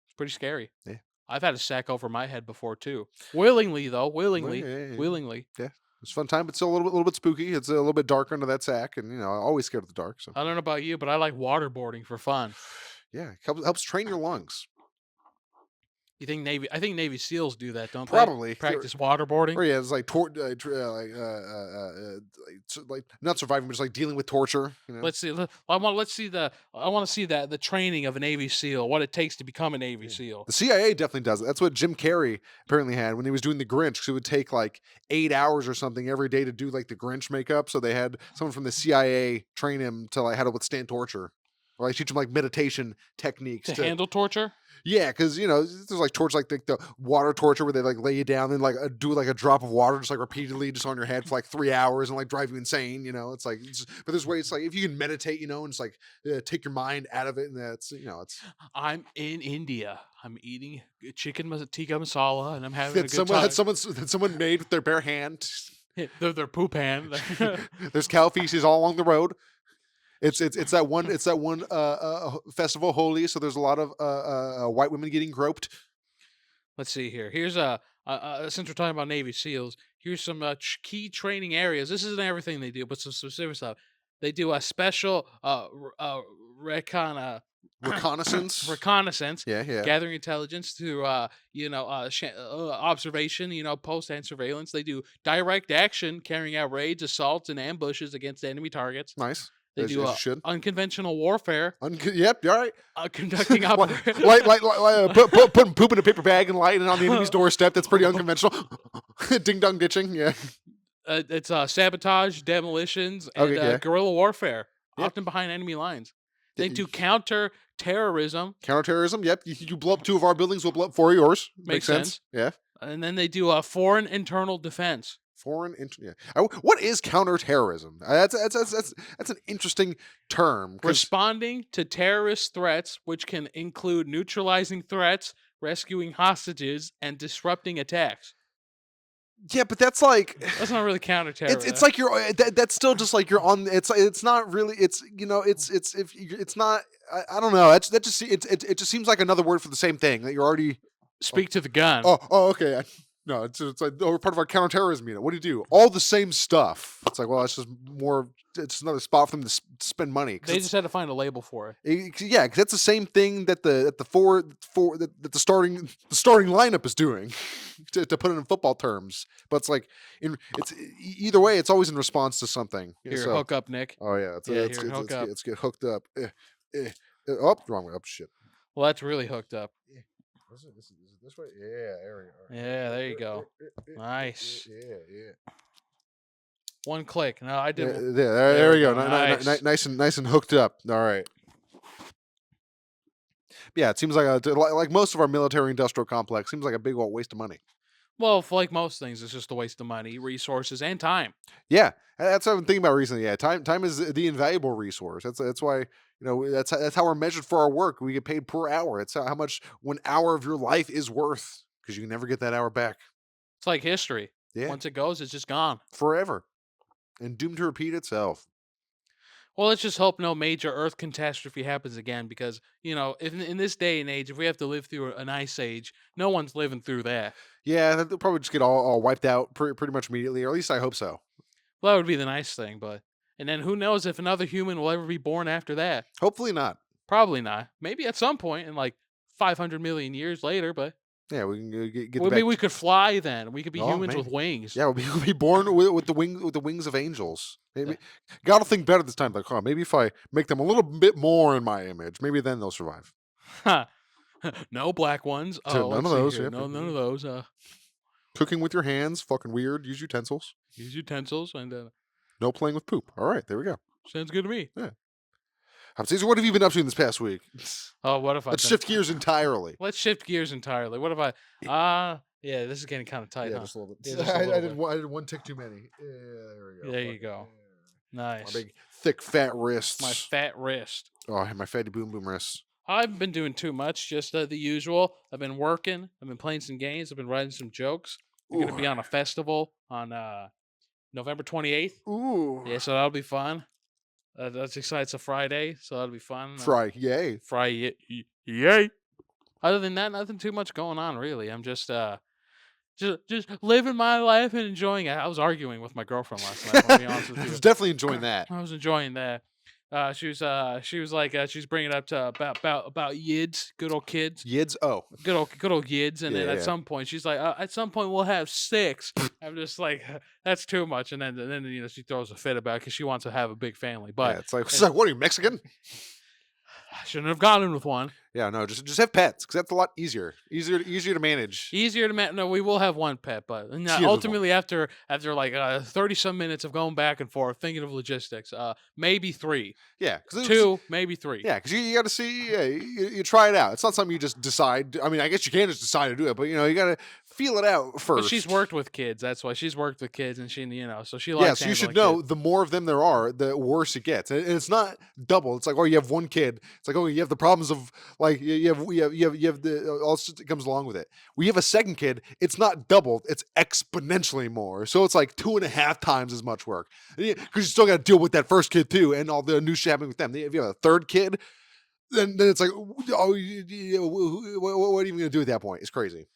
Speaker 2: It's pretty scary.
Speaker 1: Yeah,
Speaker 2: I've had a sack over my head before too. Willingly though,
Speaker 1: well,
Speaker 2: willingly,
Speaker 1: yeah, yeah, yeah.
Speaker 2: willingly.
Speaker 1: Yeah. It's a fun time, but still little bit spooky. It's a little bit darker under that sack, and I'm always scared of the dark. So
Speaker 2: I don't know about you, but I like waterboarding for fun.
Speaker 1: yeah, it helps train your lungs.
Speaker 2: You think Navy? I think Navy SEALs do that, don't they?
Speaker 1: Probably.
Speaker 2: Practice waterboarding.
Speaker 1: Or yeah, it's like like not surviving, but just like dealing with torture.
Speaker 2: Let's see. I want to see that the training of a Navy SEAL, what it takes to become a Navy
Speaker 1: Yeah.
Speaker 2: SEAL.
Speaker 1: The CIA definitely does it. That's what Jim Carrey apparently had when he was doing the Grinch. Because it would take like 8 hours or something every day to do like the Grinch makeup. So they had someone from the CIA train him to like how to withstand torture, or like teach him like meditation techniques
Speaker 2: To
Speaker 1: to
Speaker 2: handle torture.
Speaker 1: yeah, because there's like torture, like the water torture where they like lay you down and like do like a drop of water just like repeatedly just on your head for like 3 hours and like drive you insane. It's like, but there's ways like if you can meditate, and just like take your mind out of it, and that's it's
Speaker 2: I'm in India. I'm eating chicken tikka masala, and I'm having a
Speaker 1: that
Speaker 2: good time.
Speaker 1: someone made with their bare hand.
Speaker 2: Their poop hand.
Speaker 1: There's cow feces all along the road. It's that one festival holy, so there's a lot of white women getting groped.
Speaker 2: Let's see here. Here's a since we're talking about Navy SEALs, here's some key training areas. This isn't everything they do, but some specific stuff. They do a special
Speaker 1: Reconnaissance.
Speaker 2: reconnaissance,
Speaker 1: Yeah, yeah.
Speaker 2: gathering intelligence through observation, post and surveillance. They do direct action, carrying out raids, assaults, and ambushes against enemy targets.
Speaker 1: Nice.
Speaker 2: They
Speaker 1: As
Speaker 2: do
Speaker 1: you should.
Speaker 2: unconventional warfare,
Speaker 1: Yep, you're right.
Speaker 2: conducting
Speaker 1: Like,
Speaker 2: operations.
Speaker 1: putting poop in a paper bag and lighting it on the enemy's doorstep. That's pretty unconventional. Ding dong ditching. Yeah.
Speaker 2: It's sabotage, demolitions, and
Speaker 1: Okay. Yeah.
Speaker 2: guerrilla warfare,
Speaker 1: Yep.
Speaker 2: often behind enemy lines. They
Speaker 1: Y-
Speaker 2: do counter terrorism.
Speaker 1: Counterterrorism. Yep. You blow up 2 of our buildings, we'll blow up 4 of yours.
Speaker 2: Makes
Speaker 1: sense.
Speaker 2: sense.
Speaker 1: Yeah.
Speaker 2: And then they do foreign internal defense.
Speaker 1: Yeah. What is counterterrorism? That's an interesting term.
Speaker 2: Responding to terrorist threats, which can include neutralizing threats, rescuing hostages, and disrupting attacks.
Speaker 1: Yeah, but that's like
Speaker 2: That's not really counterterrorism.
Speaker 1: it's like you're that's still just like you're on. It's not really. It's if it's not. I don't know. That just it just seems like another word for the same thing that you're already.
Speaker 2: speak to the gun.
Speaker 1: Oh, okay. No, it's like we're part of our counterterrorism unit. What do you do? All the same stuff. It's like, well, it's just more. It's another spot for them to spend money.
Speaker 2: They just had to find a label for it.
Speaker 1: Yeah, because that's the same thing that the starting lineup is doing, to put it in football terms. But it's like either way, it's always in response to something.
Speaker 2: Here, hook up, Nick.
Speaker 1: Oh yeah, let's get hooked up. Oh, wrong way. Oh shit.
Speaker 2: Well, that's really hooked up.
Speaker 1: Is it this way? Yeah, there we go.
Speaker 2: Yeah, there you go. Nice.
Speaker 1: Yeah.
Speaker 2: One click. No, I
Speaker 1: Yeah,
Speaker 2: did.
Speaker 1: there we go.
Speaker 2: Nice.
Speaker 1: Nice and hooked up. All right. Yeah, it seems like most of our military industrial complex seems like a big old waste of money.
Speaker 2: Well, like most things, it's just a waste of money, resources, and time.
Speaker 1: Yeah, that's what I've been thinking about recently. Yeah, time is the invaluable resource. That's why that's how we're measured for our work. We get paid per hour. It's how much 1 hour of your life is worth, because you can never get that hour back.
Speaker 2: It's like history.
Speaker 1: Yeah,
Speaker 2: Once it goes, it's just gone.
Speaker 1: forever, and doomed to repeat itself.
Speaker 2: Well, let's just hope no major Earth catastrophe happens again, because in this day and age, if we have to live through an ice age, no one's living through that.
Speaker 1: Yeah, they'll probably just get all wiped out pretty much immediately, or at least I hope so.
Speaker 2: Well, that would be the nice thing, and then who knows if another human will ever be born after that?
Speaker 1: Hopefully not.
Speaker 2: Probably not. Maybe at some point in like 500 million years later, but
Speaker 1: Yeah, we can get
Speaker 2: maybe
Speaker 1: back.
Speaker 2: we could fly then. We could be
Speaker 1: Oh,
Speaker 2: humans with
Speaker 1: maybe.
Speaker 2: wings.
Speaker 1: Yeah, we'll be born with the wings of angels. Maybe God will think better this time. Like, maybe if I make them a little bit more in my image, maybe then they'll survive.
Speaker 2: No black ones.
Speaker 1: None of
Speaker 2: let's see
Speaker 1: those,
Speaker 2: here.
Speaker 1: yep.
Speaker 2: No, none of those.
Speaker 1: Cooking with your hands, fucking weird. Use utensils.
Speaker 2: Use utensils, and
Speaker 1: No playing with poop. All right, there we go.
Speaker 2: sounds good to me.
Speaker 1: Yeah. Caesar, what have you been up to in this past week?
Speaker 2: Oh, what if I?
Speaker 1: Let's shift gears entirely.
Speaker 2: Let's shift gears entirely. What if I? Yeah, this is getting kind of tight,
Speaker 1: Yeah,
Speaker 2: huh?
Speaker 1: just a little bit.
Speaker 2: Yeah, just a little bit.
Speaker 1: I did one tick too many. Yeah, there we go.
Speaker 2: There you go.
Speaker 1: My
Speaker 2: Nice.
Speaker 1: big, thick, fat wrists.
Speaker 2: My fat wrist.
Speaker 1: Oh, I have my fatty boom boom wrists.
Speaker 2: I haven't been doing too much, just the usual. I've been working. I've been playing some games. I've been writing some jokes. I'm going to be on a festival on November 28th.
Speaker 1: Ooh.
Speaker 2: Yeah, so that'll be fun. That's exciting. It's a Friday, so that'll be fun.
Speaker 1: Fry, yay.
Speaker 2: Yay. Other than that, nothing too much going on, really. I'm just living my life and enjoying it. I was arguing with my girlfriend last night, I'll be honest with
Speaker 1: I
Speaker 2: you.
Speaker 1: was definitely enjoying that.
Speaker 2: I was enjoying that. She was like she's bringing up to about yids, good old kids,
Speaker 1: Yids? Oh.
Speaker 2: good old yids, and then
Speaker 1: Yeah,
Speaker 2: at
Speaker 1: yeah.
Speaker 2: some point she's like, at some point we'll have sex. I'm just like, that's too much, and then she throws a fit about it because she wants to have a big family, but
Speaker 1: Yeah, it's like, what are you, Mexican?
Speaker 2: I shouldn't have gone in with one.
Speaker 1: Yeah, no, just have pets because that's a lot easier. Easier to manage.
Speaker 2: Easier to no, we will have one pet, but
Speaker 1: She has
Speaker 2: ultimately after like 30 some minutes of going back and forth thinking of logistics, maybe 3,
Speaker 1: Yeah,
Speaker 2: 2, maybe 3.
Speaker 1: Yeah, because you got to see, you try it out. It's not something you just decide. I mean, I guess you can just decide to do it, but you got to feel it out first.
Speaker 2: But she's worked with kids. That's why she's worked with kids, and she, so she likes.
Speaker 1: Yeah, so you should know
Speaker 2: kids.
Speaker 1: the more of them there are, the worse it gets. And it's not double. It's like, oh, you have one kid. It's like, oh, you have the problems of like you have the all that comes along with it. We have a second kid. It's not double. It's exponentially more. So it's like 2.5 times as much work because you still got to deal with that first kid too, and all the new shit happening with them. If you have a third kid, then it's like, oh, what are you even gonna do at that point? It's crazy.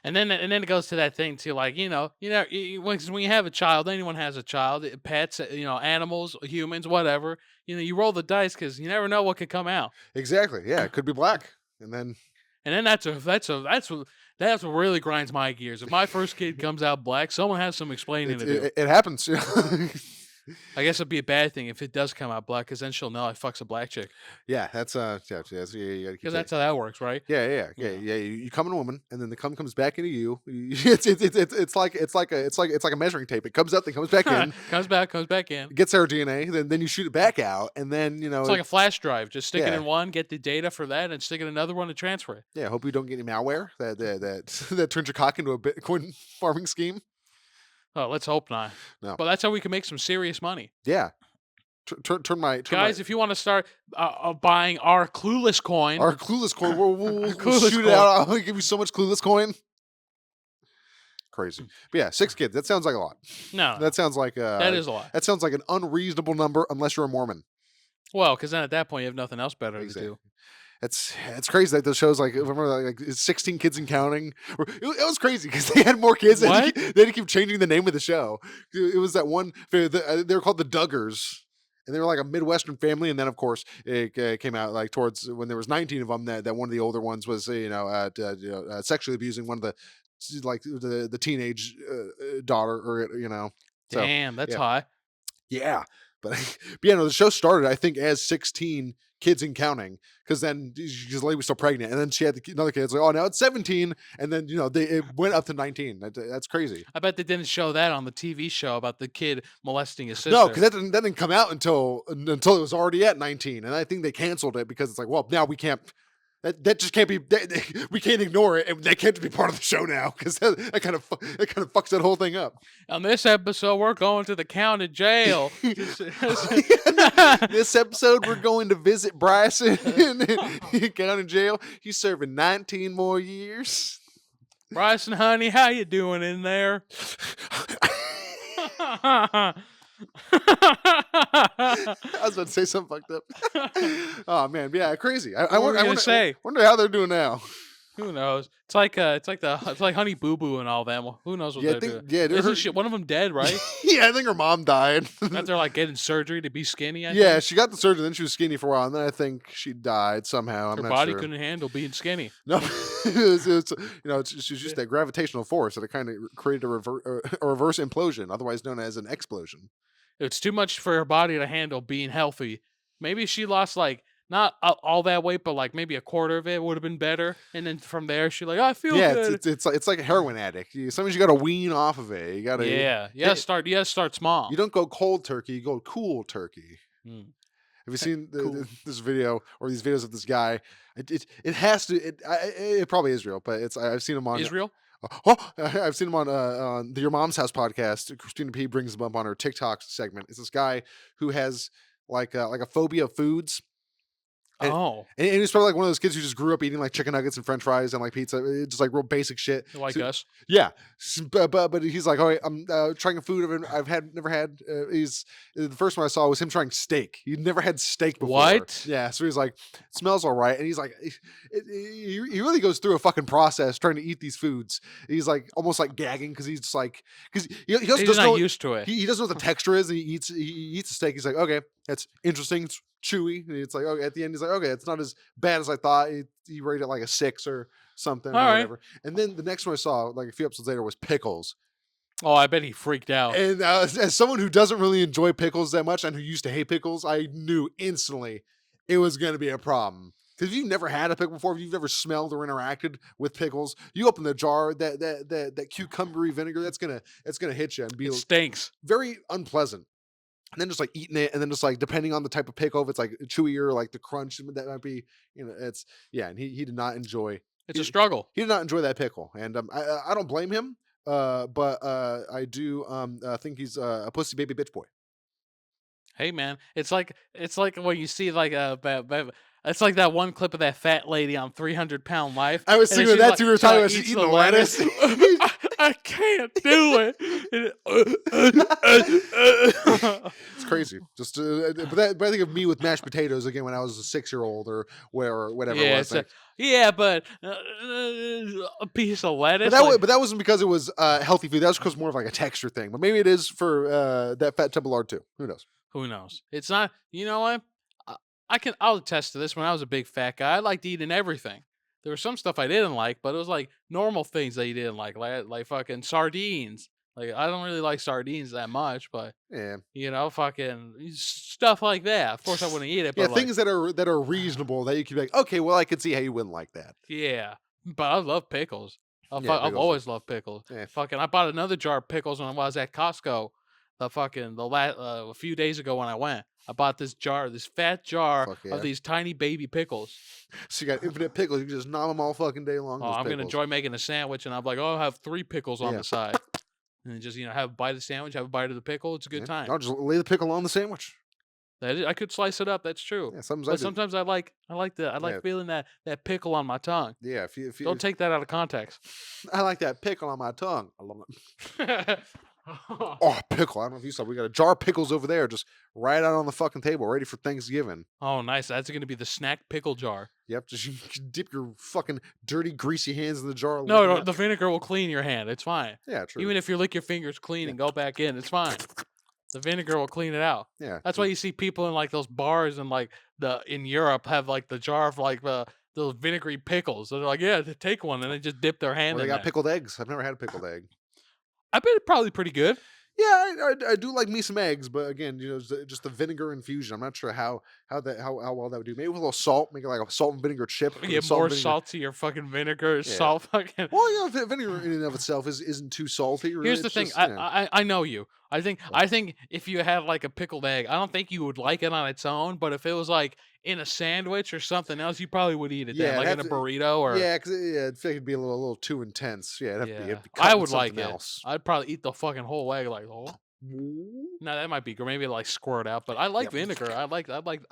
Speaker 2: And then it goes to that thing too, like when you have a child, anyone has a child, pets, animals, humans, whatever. You roll the dice because you never know what could come out.
Speaker 1: Exactly. Yeah, it could be black, and then
Speaker 2: that's what really grinds my gears. If my first kid comes out black, someone has some explaining to do.
Speaker 1: It happens.
Speaker 2: I guess it'd be a bad thing if it does come out black, because then she'll know I fucks a black chick.
Speaker 1: Yeah, that's
Speaker 2: Because that's how that works, right?
Speaker 1: Yeah. You come in a woman, and then the cum comes back into you. It's like a measuring tape. It comes out, then comes back in,
Speaker 2: comes back in,
Speaker 1: gets our DNA, then you shoot it back out, and then
Speaker 2: it's like a flash drive. Just stick it
Speaker 1: Yeah.
Speaker 2: in one, get the data for that, and stick it in another one to transfer it.
Speaker 1: Yeah, hope you don't get any malware that turns your cock into a Bitcoin farming scheme.
Speaker 2: Oh, let's hope not.
Speaker 1: No.
Speaker 2: But that's how we can make some serious money.
Speaker 1: Yeah. Turn my
Speaker 2: Guys, if you want to start buying our Clueless coin,
Speaker 1: our Clueless coin, we'll
Speaker 2: Clueless
Speaker 1: shoot
Speaker 2: coin.
Speaker 1: it out. I'll give you so much Clueless coin. Crazy. But yeah, 6 kids. That sounds like a lot.
Speaker 2: No,
Speaker 1: That sounds like
Speaker 2: that is a lot.
Speaker 1: That sounds like an unreasonable number unless you're a Mormon.
Speaker 2: Well, because then at that point you have nothing else better to do.
Speaker 1: It's crazy that those shows remember like 16 kids and counting. It was crazy because they had more kids.
Speaker 2: What?
Speaker 1: They had to keep changing the name of the show. It was that one. They were called the Duggars, and they were like a Midwestern family. And then of course it came out like towards when there was 19 of them. That one of the older ones was sexually abusing one of the teenage daughter or. So,
Speaker 2: Damn, that's
Speaker 1: yeah.
Speaker 2: high.
Speaker 1: Yeah, but the show started I think as 16 kids and counting because then the lady was still pregnant and then she had another kid. It's like, oh, now it's 17, and then it went up to 19. That's crazy.
Speaker 2: I bet they didn't show that on the TV show about the kid molesting his sister.
Speaker 1: No, because that didn't come out until it was already at 19, and I think they canceled it because it's like, well, now we can't. That just can't be. We can't ignore it, and that can't be part of the show now because that kind of fucks that whole thing up.
Speaker 2: On this episode, we're going to the county jail.
Speaker 1: This episode, we're going to visit Bryson in county jail. He's serving 19 more years.
Speaker 2: Bryson, honey, how you doing in there?
Speaker 1: I was about to say something fucked up. Oh man, yeah, crazy. I wonder how they're doing now.
Speaker 2: Who knows? It's like Honey Boo Boo and all them. Who knows what they're doing?
Speaker 1: Yeah,
Speaker 2: Isn't one of them dead, right?
Speaker 1: Yeah, I think her mom died.
Speaker 2: That they're like getting surgery to be skinny. I
Speaker 1: Yeah,
Speaker 2: think.
Speaker 1: she got the surgery, then she was skinny for a while, and then I think she died somehow.
Speaker 2: Her body couldn't handle being skinny.
Speaker 1: No, it's just that gravitational force that it kind of created a reverse implosion, otherwise known as an explosion.
Speaker 2: It's too much for her body to handle being healthy. Maybe she lost like not all that weight, but like maybe a quarter of it would have been better. And then from there, she's like, "I feel
Speaker 1: Yeah,
Speaker 2: good."
Speaker 1: it's like a heroin addict. Sometimes you got to wean off of it. You got to.
Speaker 2: Yeah, you gotta start. You gotta start
Speaker 1: You
Speaker 2: small.
Speaker 1: don't go cold turkey. You go cool turkey.
Speaker 2: Mm,
Speaker 1: Have you seen
Speaker 2: cool.
Speaker 1: this video or these videos of this guy? It has to. It probably is real, but I've seen him on.
Speaker 2: Israel.
Speaker 1: I've seen him on the Your Mom's House podcast. Christina P brings him up on her TikTok segment. It's this guy who has like a phobia of foods. And,
Speaker 2: Oh,
Speaker 1: and he's probably like one of those kids who just grew up eating like chicken nuggets and French fries and like pizza, just like real basic shit.
Speaker 2: like
Speaker 1: So,
Speaker 2: us.
Speaker 1: yeah, but he's like, all right, I'm trying a food I've had never had. He's the first one I saw was him trying steak. He'd never had steak before.
Speaker 2: What?
Speaker 1: Yeah, so he's like, it smells all right, and he's like, he really goes through a fucking process trying to eat these foods. He's like almost like gagging because he's just like because he also
Speaker 2: He's
Speaker 1: doesn't
Speaker 2: not
Speaker 1: know
Speaker 2: used to it.
Speaker 1: he doesn't know what the texture is, and he eats a steak. He's like, okay, that's interesting. It's chewy. And it's like, okay, at the end, he's like, okay, it's not as bad as I thought. He rated it like a 6 or something
Speaker 2: All
Speaker 1: or
Speaker 2: right.
Speaker 1: whatever. And then the next one I saw, like a few episodes later, was pickles.
Speaker 2: Oh, I bet he freaked out.
Speaker 1: And as someone who doesn't really enjoy pickles that much and who used to hate pickles, I knew instantly it was going to be a problem. Because if you've never had a pickle before, if you've never smelled or interacted with pickles, you open the jar, that cucumbery vinegar, that's gonna hit you and be
Speaker 2: It stinks.
Speaker 1: very unpleasant. And then just like eating it, and then just like depending on the type of pickle, if it's like chewier, like the crunch that might be, it's yeah. And he did not enjoy
Speaker 2: It's a
Speaker 1: he,
Speaker 2: struggle.
Speaker 1: he did not enjoy that pickle, and I don't blame him. But I do think he's a pussy baby bitch boy.
Speaker 2: Hey, man, it's like when you see like it's like that one clip of that fat lady on 300 Pound Life,
Speaker 1: I was
Speaker 2: and then
Speaker 1: thinking of
Speaker 2: she's
Speaker 1: that
Speaker 2: like
Speaker 1: too. We were
Speaker 2: she
Speaker 1: talking
Speaker 2: like
Speaker 1: about she's
Speaker 2: eats
Speaker 1: eating
Speaker 2: the
Speaker 1: the
Speaker 2: lettuce.
Speaker 1: lettuce.
Speaker 2: I can't do it.
Speaker 1: It's crazy. Just but I think of me with mashed potatoes again when I was a 6-year-old or whatever it
Speaker 2: Yeah,
Speaker 1: was.
Speaker 2: yeah, but a piece of
Speaker 1: But
Speaker 2: lettuce, like,
Speaker 1: but that wasn't because it was healthy food. That was because more of like a texture thing. But maybe it is for that fat tub of lard too. Who knows?
Speaker 2: who knows? It's not. You know what? I, I'll attest to this. When I was a big fat guy, I liked eating everything. There was some stuff I didn't like, but it was like normal things that you didn't like fucking sardines. Like I don't really like sardines that much, but
Speaker 1: Yeah,
Speaker 2: fucking stuff like that. Of course, I wouldn't eat it,
Speaker 1: yeah.
Speaker 2: but like,
Speaker 1: Things that are reasonable that you can be like, okay, well, I can see how you wouldn't like that.
Speaker 2: yeah. But I love pickles.
Speaker 1: Yeah,
Speaker 2: I've
Speaker 1: pickles are.
Speaker 2: always loved pickles.
Speaker 1: Yeah,
Speaker 2: Fucking, I bought another jar of pickles when I was at Costco. A few days ago when I went, I bought this fat jar
Speaker 1: fuck
Speaker 2: of
Speaker 1: yeah.
Speaker 2: these tiny baby pickles.
Speaker 1: So you got infinite pickles. You can just nom them all fucking day long.
Speaker 2: Oh,
Speaker 1: Those
Speaker 2: I'm gonna
Speaker 1: pickles.
Speaker 2: enjoy making a sandwich, and I'm like, oh, I'll have 3 pickles on
Speaker 1: Yeah,
Speaker 2: the side, and then just have a bite of the sandwich, have a bite of the pickle. It's a good
Speaker 1: yeah.
Speaker 2: time.
Speaker 1: I'll just lay the pickle on the sandwich.
Speaker 2: I could slice it up. That's true.
Speaker 1: Yeah, sometimes I
Speaker 2: But
Speaker 1: do.
Speaker 2: sometimes I
Speaker 1: Yeah,
Speaker 2: like feeling that pickle on my tongue.
Speaker 1: yeah. If you,
Speaker 2: Don't take that out of context.
Speaker 1: I like that pickle on my tongue. I love it. Oh, pickle. I don't know if you saw. We got a jar of pickles over there, just right out on the fucking table, ready for Thanksgiving.
Speaker 2: Oh, nice. That's gonna be the snack pickle jar.
Speaker 1: Yep, just you can dip your fucking dirty, greasy hands in the jar.
Speaker 2: No,
Speaker 1: licking
Speaker 2: no,
Speaker 1: that.
Speaker 2: the vinegar will clean your hand. It's fine.
Speaker 1: Yeah, true.
Speaker 2: Even if you lick your fingers clean
Speaker 1: Yeah,
Speaker 2: and go back in, it's fine. The vinegar will clean it out.
Speaker 1: yeah.
Speaker 2: That's why you see people in like those bars and like the in Europe have like the jar of like those vinegary pickles. They're like, yeah, take one, and they just dip their
Speaker 1: Or
Speaker 2: hand
Speaker 1: they
Speaker 2: in
Speaker 1: got
Speaker 2: there.
Speaker 1: pickled eggs. I've never had a pickled egg.
Speaker 2: I bet it's probably pretty good.
Speaker 1: Yeah, I do like me some eggs, but again, just the vinegar infusion. I'm not sure how well that would do. Maybe with a little salt, make it like a salt and vinegar chip. With
Speaker 2: Get
Speaker 1: salt
Speaker 2: more
Speaker 1: and vinegar.
Speaker 2: salt to your fucking vinegar,
Speaker 1: Yeah.
Speaker 2: salt fucking.
Speaker 1: Well, vinegar in and of itself isn't too salty. Really.
Speaker 2: Here's the
Speaker 1: It's
Speaker 2: thing.
Speaker 1: just, yeah.
Speaker 2: I know you. I think if you had like a pickled egg, I don't think you would like it on its own. But if it was like in a sandwich or something else, you probably would eat it then,
Speaker 1: Yeah,
Speaker 2: like in a burrito or.
Speaker 1: yeah, because I feel like it'd be a little too intense. Yeah,
Speaker 2: Yeah,
Speaker 1: it'd be
Speaker 2: I
Speaker 1: cut with
Speaker 2: would like
Speaker 1: something
Speaker 2: it.
Speaker 1: else.
Speaker 2: I'd probably eat the fucking whole egg. Like, oh, no, that might be good. Maybe like squirt out. But I like
Speaker 1: Yep.
Speaker 2: vinegar.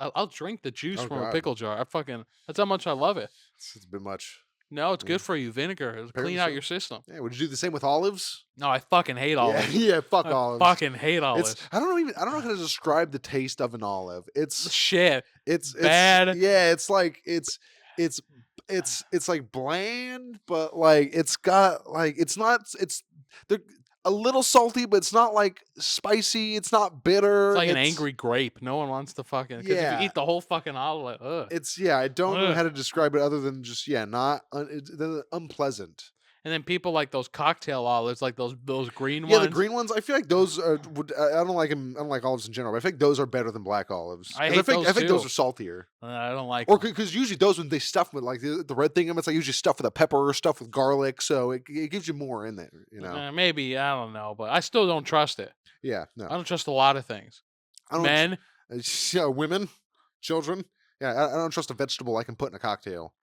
Speaker 2: I'll drink the juice
Speaker 1: Oh
Speaker 2: from a
Speaker 1: god,
Speaker 2: pickle jar. That's how much I love it.
Speaker 1: it's a bit much.
Speaker 2: No, it's
Speaker 1: Yeah,
Speaker 2: good for you. Vinegar. It'll
Speaker 1: apparently
Speaker 2: clean out
Speaker 1: so.
Speaker 2: your system.
Speaker 1: Yeah, would you do the same with olives?
Speaker 2: No, I fucking hate
Speaker 1: Yeah,
Speaker 2: olives.
Speaker 1: yeah. Fuck
Speaker 2: I
Speaker 1: olives.
Speaker 2: fucking hate
Speaker 1: It's
Speaker 2: olives.
Speaker 1: I don't know how to describe the taste of an olive.
Speaker 2: Shit.
Speaker 1: It's
Speaker 2: Bad.
Speaker 1: yeah, it's like it's it's like bland, but like it's got like it's not it's they're a little salty, but it's not like spicy. It's not
Speaker 2: It's
Speaker 1: bitter.
Speaker 2: like an
Speaker 1: It's
Speaker 2: angry grape. No one wants to fucking because if you
Speaker 1: yeah,
Speaker 2: eat the whole fucking olive, like, ugh.
Speaker 1: it's yeah. I don't know
Speaker 2: Ugh.
Speaker 1: how to describe it other than just yeah, not they're unpleasant.
Speaker 2: And then people like those cocktail olives, like those green
Speaker 1: Yeah, the
Speaker 2: ones.
Speaker 1: green ones. I feel like those are. I don't like them. I don't like olives in general. But I think those are better than black olives
Speaker 2: I
Speaker 1: because
Speaker 2: hate those
Speaker 1: I think those
Speaker 2: too.
Speaker 1: are saltier.
Speaker 2: I don't like
Speaker 1: Or
Speaker 2: them.
Speaker 1: because usually those when they stuff with like the red thing, it's like usually stuff with a pepper or stuff with garlic, so it gives you more in there. You know.
Speaker 2: Maybe I don't know, but I still don't trust it.
Speaker 1: Yeah. No.
Speaker 2: I don't trust a lot of things.
Speaker 1: I don't.
Speaker 2: Men,
Speaker 1: Yeah, women, children. Yeah, I don't trust a vegetable I can put in a cocktail.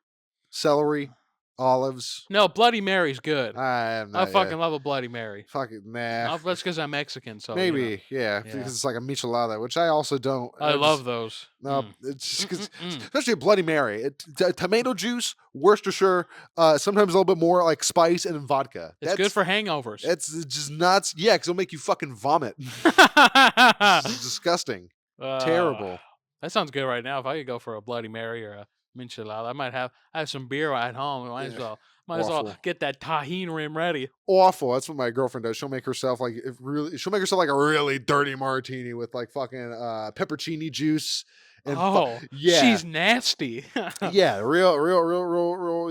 Speaker 1: Celery, olives.
Speaker 2: no, Bloody Mary's good.
Speaker 1: I am
Speaker 2: I
Speaker 1: not. Yeah,
Speaker 2: fucking love a Bloody Mary.
Speaker 1: fucking nah.
Speaker 2: That's because I'm Mexican, so
Speaker 1: Maybe, yeah,
Speaker 2: Yeah,
Speaker 1: because it's like a michelada, which I also don't.
Speaker 2: I
Speaker 1: I
Speaker 2: love
Speaker 1: just
Speaker 2: those.
Speaker 1: no, it's because
Speaker 2: Mm.
Speaker 1: especially a Bloody Mary, tomato juice, Worcestershire, sometimes a little bit more like spice and then vodka.
Speaker 2: It's good for hangovers.
Speaker 1: That's just nuts. Yeah, because it'll make you fucking vomit. It's disgusting,
Speaker 2: Uh,
Speaker 1: terrible.
Speaker 2: that sounds good right now. If I could go for a Bloody Mary or a michelada, I have some beer at home.
Speaker 1: Yeah,
Speaker 2: Might as well
Speaker 1: awful.
Speaker 2: get that tahine rim ready.
Speaker 1: Awful. That's what my girlfriend does. She'll make herself like if really. She'll make herself like a really dirty martini with like fucking peppercini juice and
Speaker 2: Oh,
Speaker 1: yeah,
Speaker 2: she's nasty.
Speaker 1: yeah, real.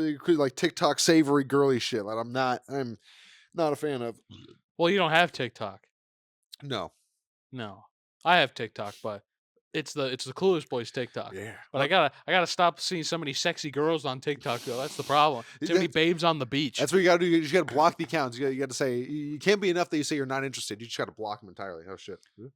Speaker 1: You could like TikTok savory girly shit. Like I'm not a fan of.
Speaker 2: Well, you don't have TikTok.
Speaker 1: No.
Speaker 2: No, I have TikTok, but it's the Clueless Boys TikTok.
Speaker 1: Yeah.
Speaker 2: But I gotta stop seeing so many sexy girls on TikTok though. That's the problem. Too many babes on the beach.
Speaker 1: That's what you gotta do. You just gotta block the accounts. You gotta say you can't be enough that you say you're not interested. You just gotta block them entirely. Oh shit.
Speaker 2: What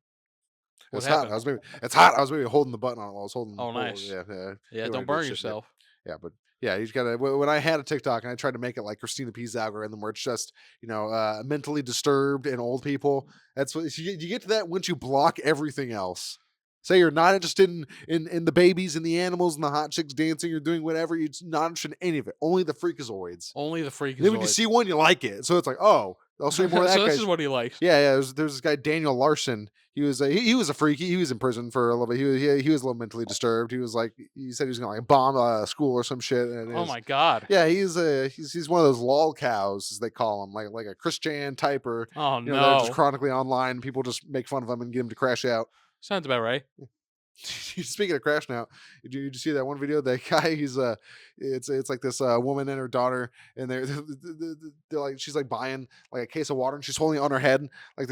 Speaker 1: It's hot.
Speaker 2: happened?
Speaker 1: It's hot. I was maybe holding the button on it while I was holding.
Speaker 2: Oh, nice.
Speaker 1: Yeah.
Speaker 2: Yeah,
Speaker 1: You wanna
Speaker 2: don't
Speaker 1: do
Speaker 2: burn
Speaker 1: shit,
Speaker 2: yourself.
Speaker 1: Yeah, but yeah, you just gotta. When I had a TikTok and I tried to make it like Christina P's algorithm, where it's just mentally disturbed and old people. That's what you get to that once you block everything else. Say you're not interested in the babies and the animals and the hot chicks dancing or doing whatever. You're just not interested in any of it. Only the freakazoids.
Speaker 2: Only the
Speaker 1: And then when you
Speaker 2: freakazoid.
Speaker 1: see one, you like it. So it's like, oh, I'll show you more of that
Speaker 2: So this
Speaker 1: guy.
Speaker 2: is what he likes.
Speaker 1: Yeah. There's this guy Daniel Larson. He was a freak. He was in prison for a little bit. He was a little mentally disturbed. He was like he said he was gonna like bomb a school or some shit. And
Speaker 2: Oh my god.
Speaker 1: yeah, he's one of those lol cows as they call him, like a Christian type or
Speaker 2: Oh
Speaker 1: they're just
Speaker 2: no.
Speaker 1: chronically online. People just make fun of him and get him to crash out.
Speaker 2: Sounds about right.
Speaker 1: Speaking of crash now, did you see that one video? That guy, it's like this woman and her daughter, and they're like she's like buying like a case of water, and she's holding it on her head, like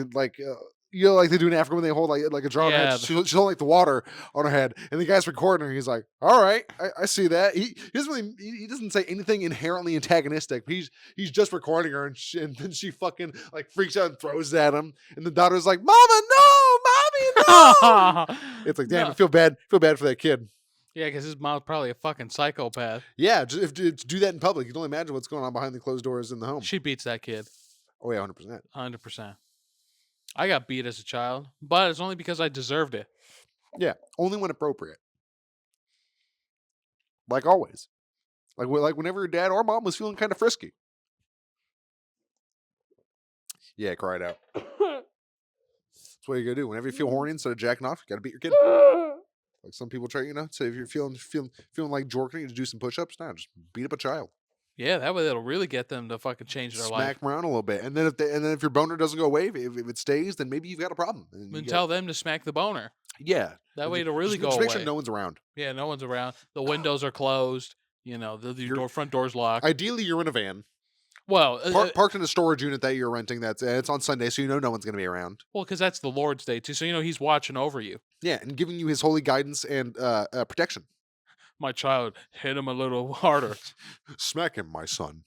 Speaker 1: they do in Africa when they hold like a jar on her
Speaker 2: Yeah.
Speaker 1: head. She's holding like the water on her head, and the guy's recording her. He's like, "All right, I see that." He doesn't really he doesn't say anything inherently antagonistic. He's just recording her, and then she fucking like freaks out and throws it at him, and the daughter's like, "Mama, no, mommy, no." It's like, damn,
Speaker 2: No.
Speaker 1: I feel bad for that kid.
Speaker 2: Yeah, because his mom's probably a fucking psychopath.
Speaker 1: Yeah, if to do that in public, you can only imagine what's going on behind the closed doors in the home.
Speaker 2: She beats that kid.
Speaker 1: Oh yeah, 100%.
Speaker 2: 100%. I got beat as a child, but it's only because I deserved it.
Speaker 1: Yeah, only when appropriate. Like always. Like whenever your dad or mom was feeling kind of frisky. Yeah, cry it out. That's what you gotta do. Whenever you feel horny, instead of jacking off, you gotta beat your kid. Like some people try, say if you're feeling like jorking, you to do some push-ups. Nah, just beat up a child.
Speaker 2: Yeah, that way it'll really get them to fucking change their life.
Speaker 1: Smack them around a little bit, and then if your boner doesn't go away, if it stays, then maybe you've got a problem. And you
Speaker 2: And
Speaker 1: got-
Speaker 2: tell them to smack the boner.
Speaker 1: yeah,
Speaker 2: That way it'll really go
Speaker 1: just
Speaker 2: away.
Speaker 1: make sure no one's around.
Speaker 2: Yeah, no one's around. The windows are closed. Your front door's locked.
Speaker 1: Ideally, you're in a van,
Speaker 2: Well,
Speaker 1: parked in a storage unit that you're renting. It's on Sunday, so no one's going to be around.
Speaker 2: well, because that's the Lord's Day too. So he's watching over you.
Speaker 1: Yeah, and giving you His holy guidance and protection.
Speaker 2: My child, hit him a little harder.
Speaker 1: Smack him, my son.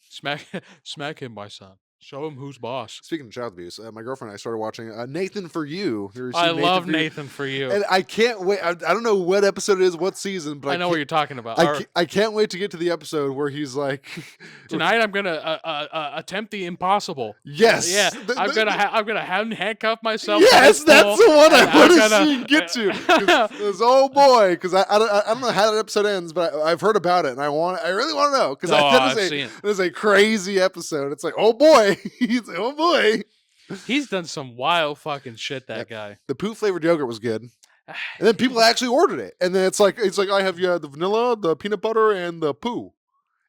Speaker 2: Smack him, my son. Show him who's boss.
Speaker 1: Speaking of child abuse, my girlfriend and I started watching Nathan for You.
Speaker 2: I love Nathan for You.
Speaker 1: And I can't wait. I don't know what episode it is, what season, but
Speaker 2: I know what you're talking about.
Speaker 1: I can't wait to get to the episode where he's like,
Speaker 2: Tonight I'm gonna attempt the impossible.
Speaker 1: yes,
Speaker 2: Yeah, I'm gonna handcuff myself.
Speaker 1: Yes,
Speaker 2: to
Speaker 1: that's
Speaker 2: this
Speaker 1: the
Speaker 2: pole,
Speaker 1: one I
Speaker 2: and
Speaker 1: want
Speaker 2: I'm
Speaker 1: to
Speaker 2: gonna-
Speaker 1: see you get to. Because oh boy, because I don't know how that episode ends, but I've heard about it and I really want to know because
Speaker 2: Oh,
Speaker 1: that
Speaker 2: I've seen it.
Speaker 1: is a crazy episode. It's like oh boy, he's like oh boy.
Speaker 2: He's done some wild fucking shit. That
Speaker 1: Yep.
Speaker 2: guy.
Speaker 1: The poo flavored yogurt was good, and then people actually ordered it, and then it's like I have the vanilla, the peanut butter, and the poo,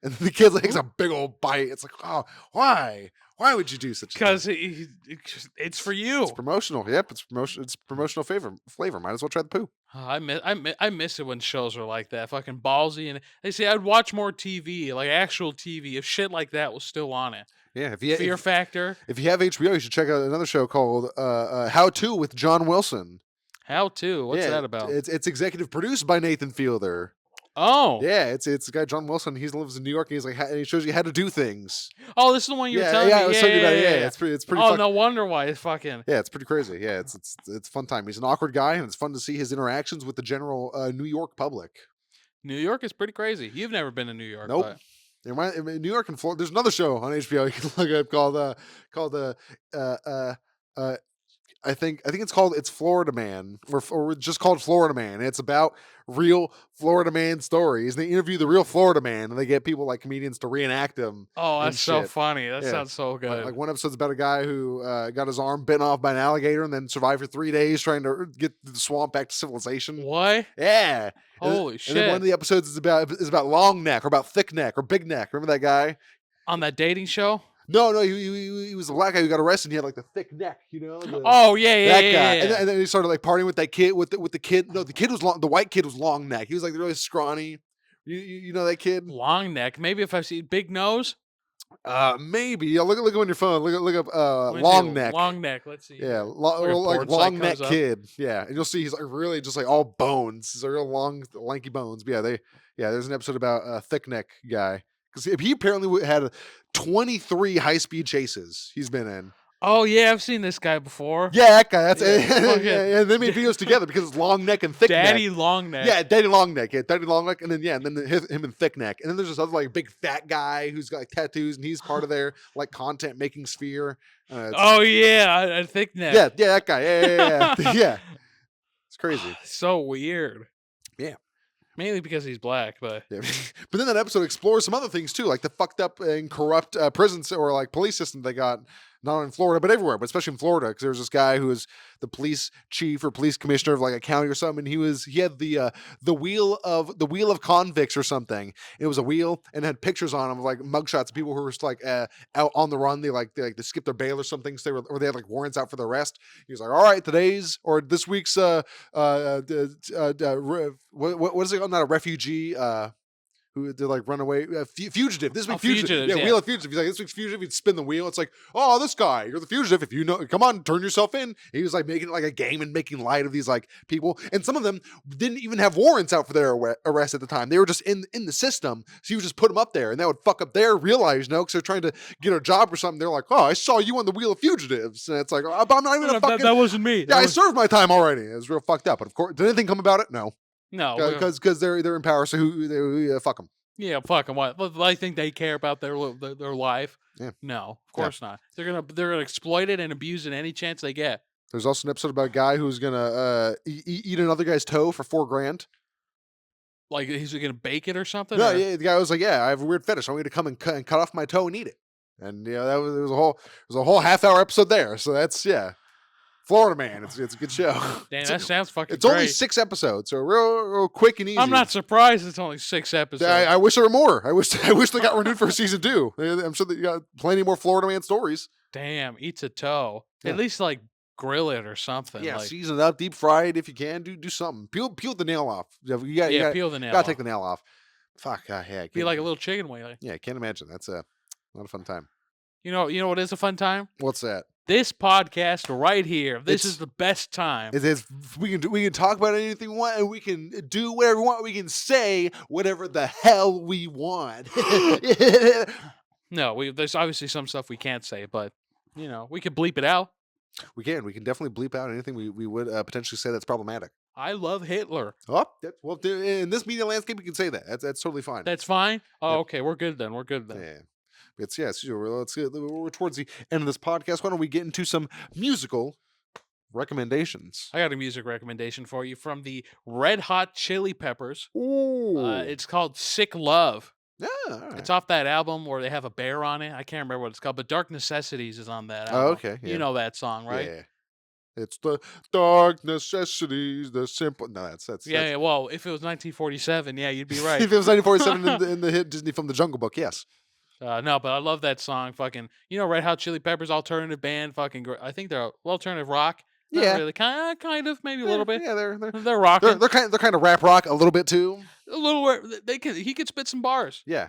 Speaker 1: and the kid takes a big old bite. It's like oh why Why would you do such a thing?
Speaker 2: Because it's for you.
Speaker 1: It's promotional. Yep, it's promotion. It's promotional flavor. Might as well try the poo.
Speaker 2: Oh, I miss it when shows are like that, fucking ballsy, and they say I'd watch more TV, like actual TV, if shit like that was still on it.
Speaker 1: Yeah,
Speaker 2: Fear Factor.
Speaker 1: if you have HBO, you should check out another show called How To with John Wilson.
Speaker 2: How to? What's
Speaker 1: Yeah,
Speaker 2: that about?
Speaker 1: it's executive produced by Nathan Fielder.
Speaker 2: Oh,
Speaker 1: Yeah, it's the guy John Wilson. He lives in New York. And he's like, and he shows you how to do things.
Speaker 2: oh, this is the one you were
Speaker 1: Yeah,
Speaker 2: telling
Speaker 1: yeah,
Speaker 2: me.
Speaker 1: I was
Speaker 2: Yeah,
Speaker 1: telling you
Speaker 2: yeah,
Speaker 1: about it.
Speaker 2: yeah,
Speaker 1: Yeah,
Speaker 2: yeah.
Speaker 1: it's pretty.
Speaker 2: Oh, no wonder why it's fucking.
Speaker 1: Yeah, it's pretty crazy. Yeah, it's fun time. He's an awkward guy, and it's fun to see his interactions with the general New York public.
Speaker 2: New York is pretty crazy. You've never been to New York,
Speaker 1: Nope.
Speaker 2: but
Speaker 1: In New York and Florida, there's another show on HBO you can look up called I think it's Florida Man or just called Florida Man. And it's about real Florida Man stories. They interview the real Florida Man and they get people like comedians to reenact them.
Speaker 2: oh,
Speaker 1: and
Speaker 2: that's so
Speaker 1: shit.
Speaker 2: funny. That
Speaker 1: Yeah.
Speaker 2: sounds so good.
Speaker 1: Like one episode's about a guy who got his arm bitten off by an alligator and then survived for 3 days trying to get the swamp back to civilization.
Speaker 2: What?
Speaker 1: Yeah.
Speaker 2: Holy
Speaker 1: And then one of
Speaker 2: shit!
Speaker 1: the episodes is about long neck or about thick neck or big neck. Remember that guy?
Speaker 2: On that dating show?
Speaker 1: No, he was a black guy who got arrested. And he had like the thick neck, you know.
Speaker 2: Oh yeah, yeah,
Speaker 1: That
Speaker 2: yeah,
Speaker 1: guy,
Speaker 2: yeah.
Speaker 1: and then he started like partying with that kid, with the kid. No, the kid was long. The white kid was long neck. He was like really scrawny. You know that kid?
Speaker 2: Long neck. Maybe if I've seen big nose.
Speaker 1: Maybe. Yeah, look on your phone. Look up
Speaker 2: Let me
Speaker 1: long
Speaker 2: see.
Speaker 1: neck.
Speaker 2: Long neck. Let's see.
Speaker 1: Yeah,
Speaker 2: here.
Speaker 1: like
Speaker 2: porn site
Speaker 1: long neck
Speaker 2: comes up.
Speaker 1: kid. Yeah, and you'll see he's like really just like all bones. He's a real long, lanky bones. But there's an episode about a thick neck guy because he apparently had 23 high speed chases he's been in.
Speaker 2: Oh yeah, I've seen this guy before.
Speaker 1: Yeah, that guy. That's
Speaker 2: fucking-
Speaker 1: yeah. They made videos together because it's long neck and thick
Speaker 2: Daddy
Speaker 1: neck.
Speaker 2: long neck.
Speaker 1: Yeah, Daddy long neck. Yeah, Daddy long neck, and then him and thick neck, and then there's this other like big fat guy who's got like tattoos, and he's part of their like content making sphere.
Speaker 2: Oh yeah, I think neck.
Speaker 1: yeah, that guy. Yeah. Yeah. It's crazy.
Speaker 2: So weird.
Speaker 1: Yeah.
Speaker 2: Mainly because he's black, but
Speaker 1: Yeah. But then that episode explores some other things too, like the fucked up and corrupt prisons or like police system they got, not only in Florida but everywhere, but especially in Florida, because there was this guy who was the police chief or police commissioner of like a county or something, and he had the wheel of convicts or something. It was a wheel and it had pictures on them of like mugshots of people who were just like out on the run. They skipped their bail or something, so they had like warrants out for their arrest. He was like, all right, this week's what is it called? Not a refugee. Who did like runaway fugitive? This week fugitive,
Speaker 2: fugitives, yeah.
Speaker 1: Wheel of fugitive. He's like, this week's fugitive. He'd spin the wheel. It's like, oh, this guy, you're the fugitive. If you know, come on, turn yourself in. He was like making it like a game and making light of these like people, and some of them didn't even have warrants out for their arrest at the time. They were just in the system, so you would just put them up there, and that would fuck up their real lives, because they're trying to get a job or something. They're like, oh, I saw you on the wheel of fugitives, and it's like, oh, I'm not even a fucking.
Speaker 2: that wasn't me.
Speaker 1: Yeah, I served my time already. It was real fucked up. But of course, did anything come about it? No,
Speaker 2: No,
Speaker 1: because they're in power. So fuck them.
Speaker 2: yeah, fuck 'em. What? I think they care about their life.
Speaker 1: Yeah.
Speaker 2: No, of course not. They're gonna exploit it and abuse it any chance they get.
Speaker 1: There's also an episode about a guy who's gonna eat another guy's toe for $4,000.
Speaker 2: Like he's gonna bake it or something.
Speaker 1: No,
Speaker 2: or-
Speaker 1: yeah, the guy was like, "Yeah, I have a weird fetish. I want you to come and cut off my toe and eat it." And there was a whole half-hour episode there. So that's Florida Man. It's a good show.
Speaker 2: Damn, that sounds fucking.
Speaker 1: It's
Speaker 2: great.
Speaker 1: only 6 episodes, so real quick and easy.
Speaker 2: I'm not surprised. It's only 6 episodes.
Speaker 1: I wish there were more. I wish they got renewed for season 2. I'm sure they got plenty more Florida Man stories.
Speaker 2: Damn, eats a toe.
Speaker 1: Yeah.
Speaker 2: At least like grill it or something.
Speaker 1: Yeah,
Speaker 2: like,
Speaker 1: season it up, deep fry it if you can. Do something. Peel the nail off. You got
Speaker 2: peel the nail.
Speaker 1: gotta
Speaker 2: off.
Speaker 1: take the nail off. Fuck, yeah.
Speaker 2: Be like a little chicken wing. Like,
Speaker 1: Yeah, I can't imagine. That's not a fun time.
Speaker 2: you know what is a fun time?
Speaker 1: What's that?
Speaker 2: This podcast right here. This
Speaker 1: It's-
Speaker 2: is the best time.
Speaker 1: We can talk about anything we want, and we can do whatever we want. We can say whatever the hell we want.
Speaker 2: No, there's obviously some stuff we can't say, but we could bleep it out.
Speaker 1: We can definitely bleep out anything we would potentially say that's problematic.
Speaker 2: I love Hitler.
Speaker 1: Oh, in this media landscape, we can say that. That's totally fine.
Speaker 2: That's fine. Oh,
Speaker 1: Yep.
Speaker 2: okay, we're good then.
Speaker 1: Yeah. We're towards the end of this podcast. Why don't we get into some musical recommendations?
Speaker 2: I got a music recommendation for you from the Red Hot Chili Peppers.
Speaker 1: Ooh,
Speaker 2: It's called "Sick Love."
Speaker 1: yeah, all right.
Speaker 2: It's off that album where they have a bear on it. I can't remember what it's called, but "Dark Necessities" is on that album.
Speaker 1: Oh, okay, yeah.
Speaker 2: You know that song, right?
Speaker 1: Yeah. It's the dark necessities, the simple. No, that's
Speaker 2: Yeah, well, if it was 1947, yeah, you'd be right.
Speaker 1: If it was 1947 in the hit Disney film The Jungle Book, yes.
Speaker 2: No, but I love that song. Fucking, Red Hot Chili Peppers alternative band. Fucking, I think they're alternative rock. Not
Speaker 1: Yeah,
Speaker 2: really, kind of, maybe a little bit.
Speaker 1: yeah, they're
Speaker 2: They're rocking
Speaker 1: they're kind of rap rock a little bit too.
Speaker 2: a little. He could spit some bars.
Speaker 1: Yeah,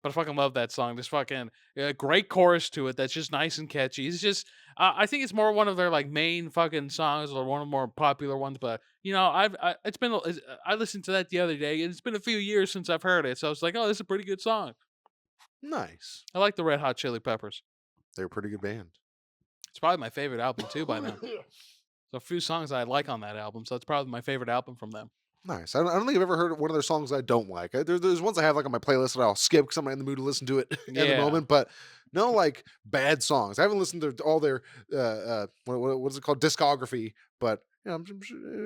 Speaker 2: But I fucking love that song. There's fucking great chorus to it. That's just nice and catchy. It's just, I think it's more one of their like main fucking songs or one of the more popular ones. But it's been, I listened to that the other day, and it's been a few years since I've heard it. So I was like, oh, this is a pretty good song.
Speaker 1: nice.
Speaker 2: I like the Red Hot Chili Peppers.
Speaker 1: They're a pretty good band.
Speaker 2: It's probably my favorite album too by them. So a few songs I like on that album. So it's probably my favorite album from them.
Speaker 1: Nice. I don't think I've ever heard one of their songs I don't like. There's ones I have like on my playlist that I'll skip because I'm not in the mood to listen to it at the
Speaker 2: Yeah,
Speaker 1: moment. But no, like bad songs. I haven't listened to all their what is it called, discography. But I'm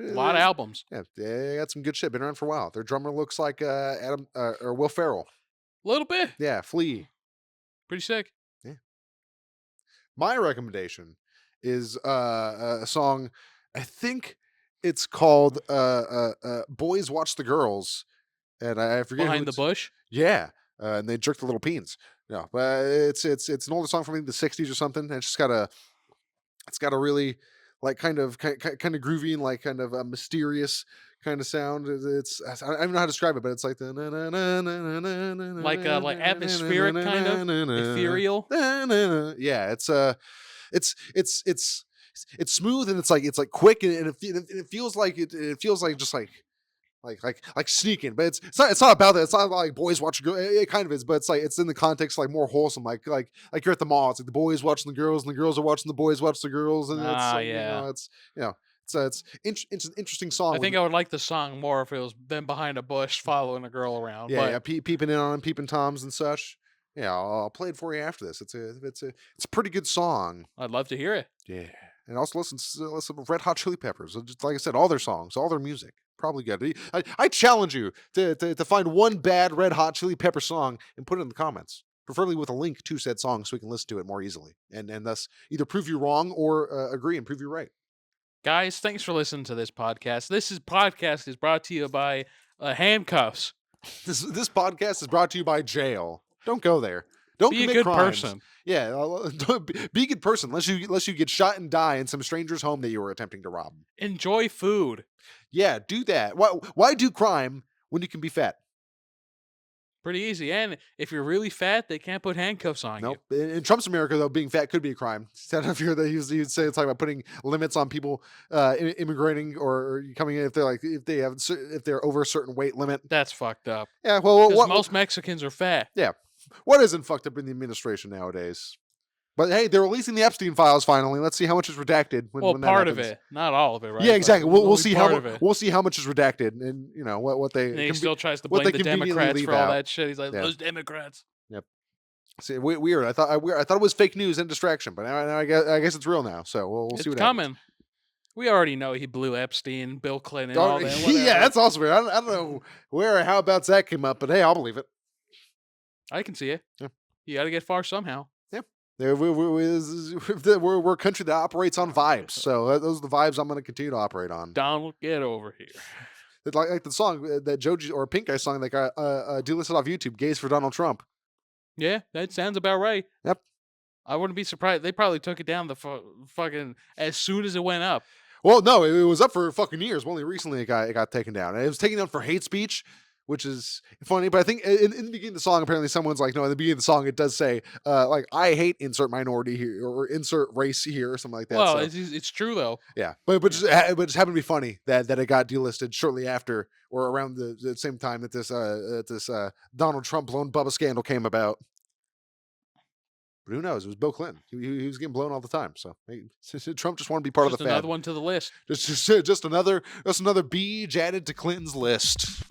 Speaker 2: a lot of albums.
Speaker 1: yeah, they got some good shit. Been around for a while. Their drummer looks like Adam or Will Ferrell.
Speaker 2: A little bit.
Speaker 1: Yeah, Flea.
Speaker 2: Pretty sick.
Speaker 1: Yeah. My recommendation is a song. I think it's called "Boys Watch the Girls," and I forget who
Speaker 2: Behind the
Speaker 1: it's.
Speaker 2: Bush.
Speaker 1: Yeah, and they jerk the little peens. Yeah, but it's an older song from the '60s or something. And it's got a really like kind of groovy and like kind of a mysterious kind of sound. I don't even know how to describe it, but it's like the
Speaker 2: Like atmospheric kind of ethereal.
Speaker 1: yeah, it's smooth and it's like quick and it feels like it feels like just like sneaking, but it's not about that. It's not like boys watch girls. It kind of is, but it's like it's in the context like more wholesome, like you're at the mall. It's like the boys watching the girls, and the girls are watching the boys watch the girls, and it's
Speaker 2: Ah,
Speaker 1: like,
Speaker 2: yeah.
Speaker 1: it's an interesting song.
Speaker 2: I think I would like the song more if it was them behind a bush following a girl around.
Speaker 1: Yeah,
Speaker 2: But
Speaker 1: yeah, peeping in on 'em, peeping toms and such. Yeah, I'll play it for you after this. It's a pretty good song.
Speaker 2: I'd love to hear it.
Speaker 1: Yeah, and also listen to Red Hot Chili Peppers. Just like I said, all their songs, all their music, probably good. I challenge you to find one bad Red Hot Chili Pepper song and put it in the comments, preferably with a link to said song, so we can listen to it more easily, and thus either prove you wrong or agree and prove you right.
Speaker 2: Guys, thanks for listening to this podcast. Podcast is brought to you by handcuffs.
Speaker 1: This podcast is brought to you by jail. Don't go there. Don't
Speaker 2: Be a
Speaker 1: commit
Speaker 2: good
Speaker 1: crimes.
Speaker 2: person.
Speaker 1: Yeah, be a good person unless you get shot and die in some stranger's home that you were attempting to rob.
Speaker 2: Enjoy food.
Speaker 1: Yeah, do that. Why do crime when you can be fat?
Speaker 2: Pretty easy. And if you're really fat, they can't put handcuffs on
Speaker 1: Nope. In Trump's America, though, being fat could be a crime. Instead of here, he'd say it's talking about putting limits on people immigrating or coming in if they're over a certain weight limit.
Speaker 2: you. That's fucked up.
Speaker 1: Yeah. Well,
Speaker 2: Because most Mexicans are fat.
Speaker 1: Yeah. What isn't fucked up in the administration nowadays? But hey, they're releasing the Epstein files finally. Let's see how much is redacted when that
Speaker 2: Part of
Speaker 1: happens.
Speaker 2: it, not all of it, right?
Speaker 1: Yeah, exactly.
Speaker 2: But
Speaker 1: We'll
Speaker 2: only
Speaker 1: see
Speaker 2: part of it.
Speaker 1: we'll see how much is redacted, and what they.
Speaker 2: And he still tries to
Speaker 1: what
Speaker 2: blame
Speaker 1: they
Speaker 2: the
Speaker 1: conveniently
Speaker 2: Democrats
Speaker 1: leave
Speaker 2: for all
Speaker 1: out.
Speaker 2: that shit. He's like,
Speaker 1: Yeah.
Speaker 2: those Democrats.
Speaker 1: Yep. See, weird. I thought it was fake news and distraction, but now I guess it's real now. So we'll
Speaker 2: It's
Speaker 1: see what
Speaker 2: coming.
Speaker 1: happens.
Speaker 2: We already know he blew Epstein, Bill Clinton, all that.
Speaker 1: Yeah,
Speaker 2: Whatever.
Speaker 1: that's also weird. I don't know where or how about that came up, but hey, I'll believe it.
Speaker 2: I can see it.
Speaker 1: Yeah.
Speaker 2: You got to get far somehow.
Speaker 1: We're a country that operates on vibes, so those are the vibes I'm going to continue to operate on.
Speaker 2: Donald, get over here.
Speaker 1: Like the song that Joji or Pink Eye song that got delisted off YouTube, "Gays for Donald Trump."
Speaker 2: Yeah, that sounds about right.
Speaker 1: Yep.
Speaker 2: I wouldn't be surprised. They probably took it down the fucking as soon as it went up.
Speaker 1: Well, no, it was up for fucking years. Only recently it got taken down. And it was taken down for hate speech, which is funny. But I think in the beginning of the song, apparently someone's like, no, in the beginning of the song, it does say, like, I hate insert minority here or insert race here or something like that.
Speaker 2: Well,
Speaker 1: so,
Speaker 2: it's true though.
Speaker 1: yeah, but just happened to be funny that it got delisted shortly after or around the same time that this Donald Trump blown Bubba scandal came about. But who knows? It was Bill Clinton. He was getting blown all the time. So Trump just wanted to be part
Speaker 2: Just
Speaker 1: of the fad.
Speaker 2: another one to the list.
Speaker 1: Just another B added to Clinton's list.